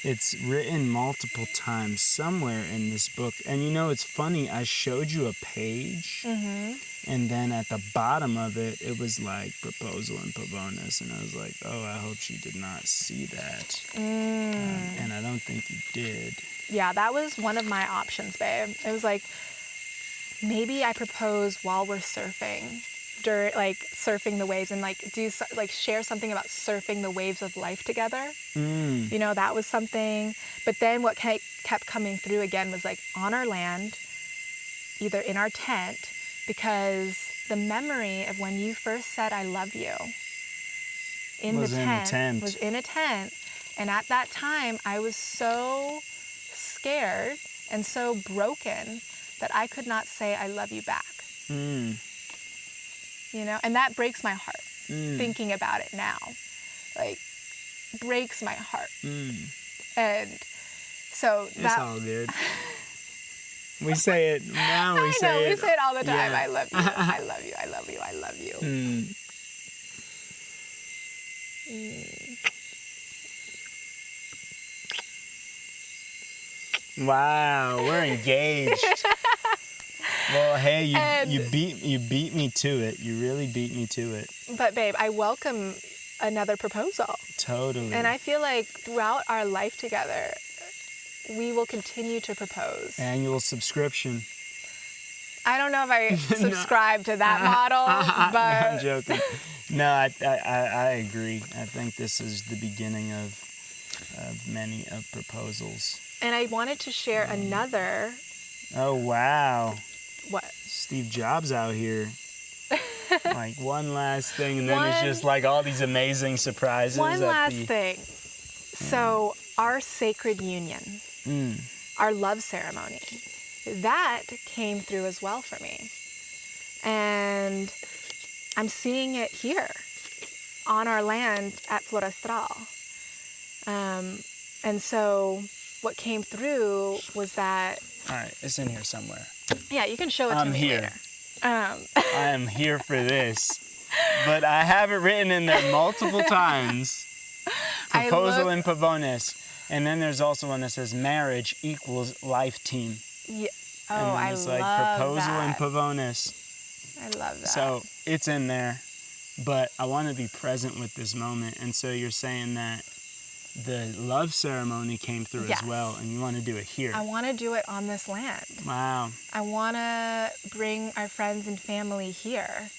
It's written multiple times somewhere in this book. And you know, it's funny. I showed you a page. Mm-hmm. And then at the bottom of it, it was like proposal and pavonis. And I was like, oh, I hope she did not see that. And I don't think you did. Yeah, that was one of my options, babe. It was like, maybe I propose while we're surfing, during like surfing the waves, and like share something about surfing the waves of life together. You know, that was something. But then what kept coming through again was like on our land, either in our tent, because the memory of when you first said I love you was in a tent. And at that time, I was so scared and so broken that I could not say I love you back. You know, and that breaks my heart thinking about it now. Like, breaks my heart. And so it's all good. We say it now. We say it all the time. Yeah. I love you. I love you. I love you. I love you. Wow, we're engaged. Well, hey, you beat me to it. You really beat me to it. But babe, I welcome another proposal. Totally. And I feel like throughout our life together, we will continue to propose. Annual subscription. I don't know if I subscribe to that model, but... No, I'm joking. No, I agree. I think this is the beginning of many of proposals. And I wanted to share another... Oh, wow. What? Steve Jobs out here. Like one last thing, and then it's just like all these amazing surprises. One last thing. So our sacred union, our love ceremony, that came through as well for me. And I'm seeing it here on our land at Flor Astral. And so what came through was that... All right, it's in here somewhere. Yeah, you can show it to me later. I am here for this. But I have it written in there multiple times. Proposal and pavonis. And then there's also one that says marriage equals life team. Yeah. Oh, and then I it's love like proposal that. and pavonis. I love that. So it's in there. But I want to be present with this moment. And so you're saying that the love ceremony came through as well, and you want to do it here. I want to do it on this land. Wow. I want to bring our friends and family here,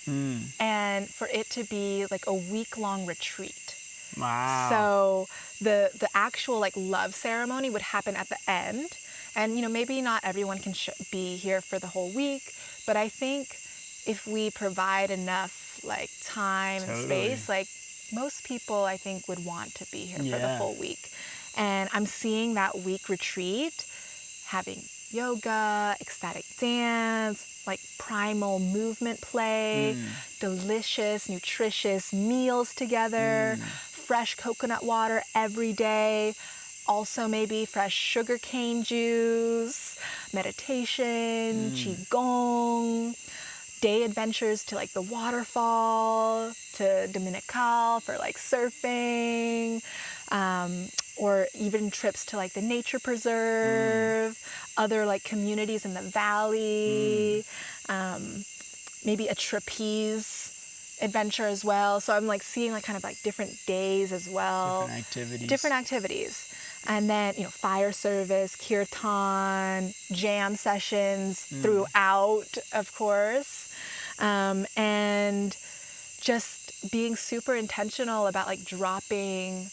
and for it to be like a week-long retreat. Wow. So the actual like love ceremony would happen at the end, and you know, maybe not everyone can be here for the whole week, but I think if we provide enough like time and space, like most people, I think, would want to be here for the full week. And I'm seeing that week retreat, having yoga, ecstatic dance, like primal movement play, delicious, nutritious meals together, fresh coconut water every day, also maybe fresh sugarcane juice, meditation, qigong, day adventures to like the waterfall, to Dominical for like surfing, or even trips to like the nature preserve, other like communities in the valley, maybe a trapeze adventure as well. So I'm like seeing like kind of like different days as well. Different activities. And then, you know, fire service, kirtan, jam sessions throughout, of course. And just being super intentional about like dropping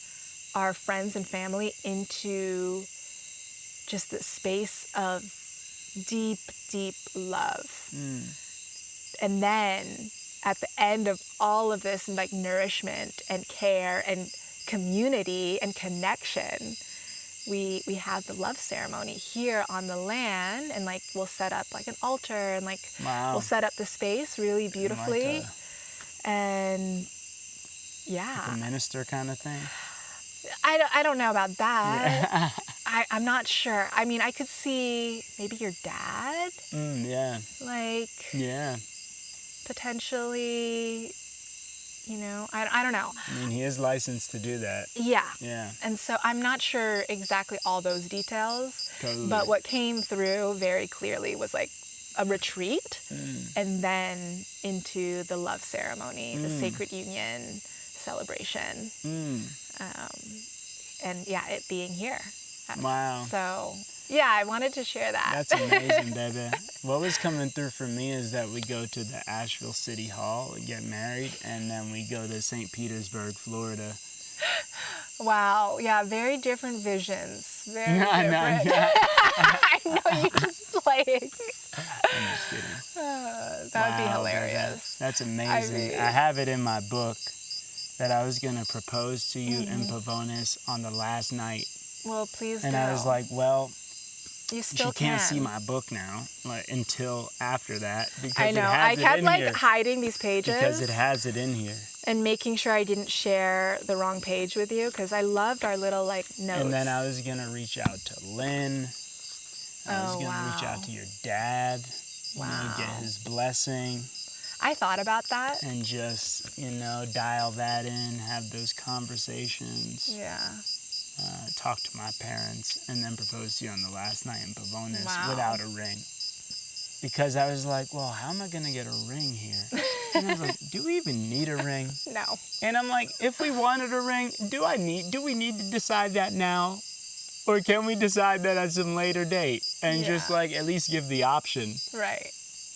our friends and family into just the space of deep, deep love. And then at the end of all of this, like nourishment and care and community and connection, we have the love ceremony here on the land, and like we'll set up like an altar, and like we'll set up the space really beautifully. And yeah, like a minister kind of thing. I don't know about that. Yeah. I'm not sure. I mean, I could see maybe your dad. Yeah. Like. Yeah. Potentially, you know, I don't know. I mean, he is licensed to do that. Yeah. Yeah. And so I'm not sure exactly all those details. Totally. But what came through very clearly was like a retreat, and then into the love ceremony, the sacred union celebration. And yeah, it being here. Wow. So yeah, I wanted to share that. That's amazing, baby. What was coming through for me is that we go to the Asheville City Hall and get married, and then we go to St. Petersburg, Florida. Wow. Yeah, very different visions. Very different. No. I know, you're just playing. I'm just kidding. That would be hilarious. That's amazing. I have it in my book that I was going to propose to you in Pavones on the last night. Well, please do. And I was like, well, you still can't see my book now, like, until after that, because I know. it has I kept it in like here. hiding these pages Because it has it in here. and making sure I didn't share the wrong page with you, because I loved our little like notes. And then I was gonna reach out to Lynn. I was gonna reach out to your dad. You know, get his blessing. I thought about that. And just, you know, dial that in, have those conversations. Yeah. Talk to my parents, and then propose to you on the last night in Pavones without a ring. Because I was like, well, how am I going to get a ring here? And I was like, do we even need a ring? No. And I'm like, if we wanted a ring, do we need to decide that now? Or can we decide that at some later date? And just like at least give the option. Right.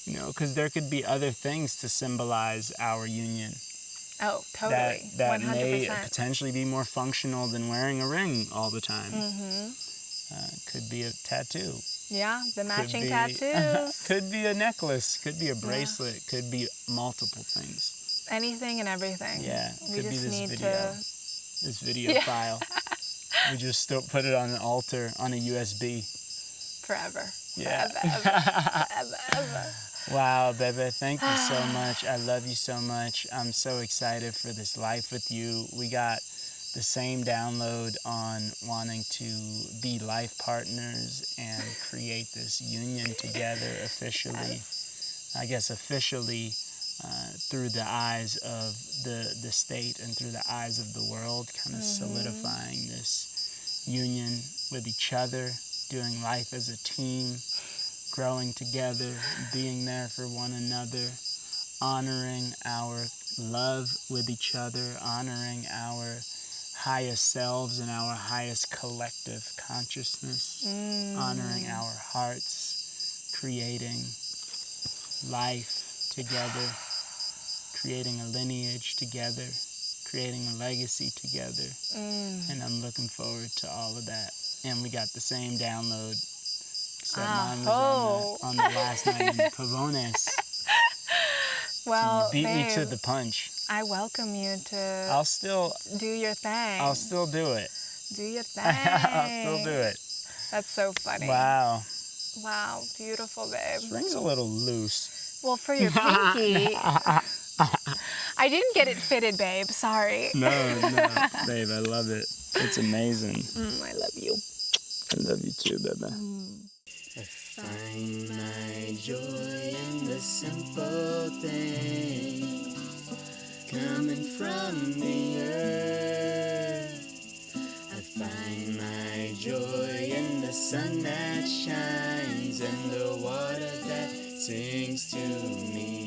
You know, because there could be other things to symbolize our union. Oh, totally. That 100%. may potentially be more functional than wearing a ring all the time. Could be a tattoo. Yeah, the matching tattoos. Could be a necklace. Could be a bracelet. Could be multiple things. Anything and everything. Yeah, we could just be this need video. This video file. We just still put it on an altar on a USB. Forever. Yeah. Forever. Wow, baby, thank you so much. I love you so much. I'm so excited for this life with you. We got the same download on wanting to be life partners and create this union together officially. I guess officially through the eyes of the state and through the eyes of the world, kind of solidifying this union with each other, doing life as a team, growing together, being there for one another, honoring our love with each other, honoring our highest selves and our highest collective consciousness, honoring our hearts, creating life together, creating a lineage together, creating a legacy together. And I'm looking forward to all of that. And we got the same download. Except mine was on the last night in Pavones. Well, so you beat babe, me to the punch. I welcome you to I'll still do your thing. I'll still do it. Do your thing. I'll still do it. That's so funny. Wow. Wow, beautiful, babe. This ring's a little loose. Well, for your pinky, I didn't get it fitted, babe. Sorry. No, babe, I love it. It's amazing. I love you. I love you too, baby. I find my joy in the simple things coming from the earth. I find my joy in the sun that shines and the water that sings to me.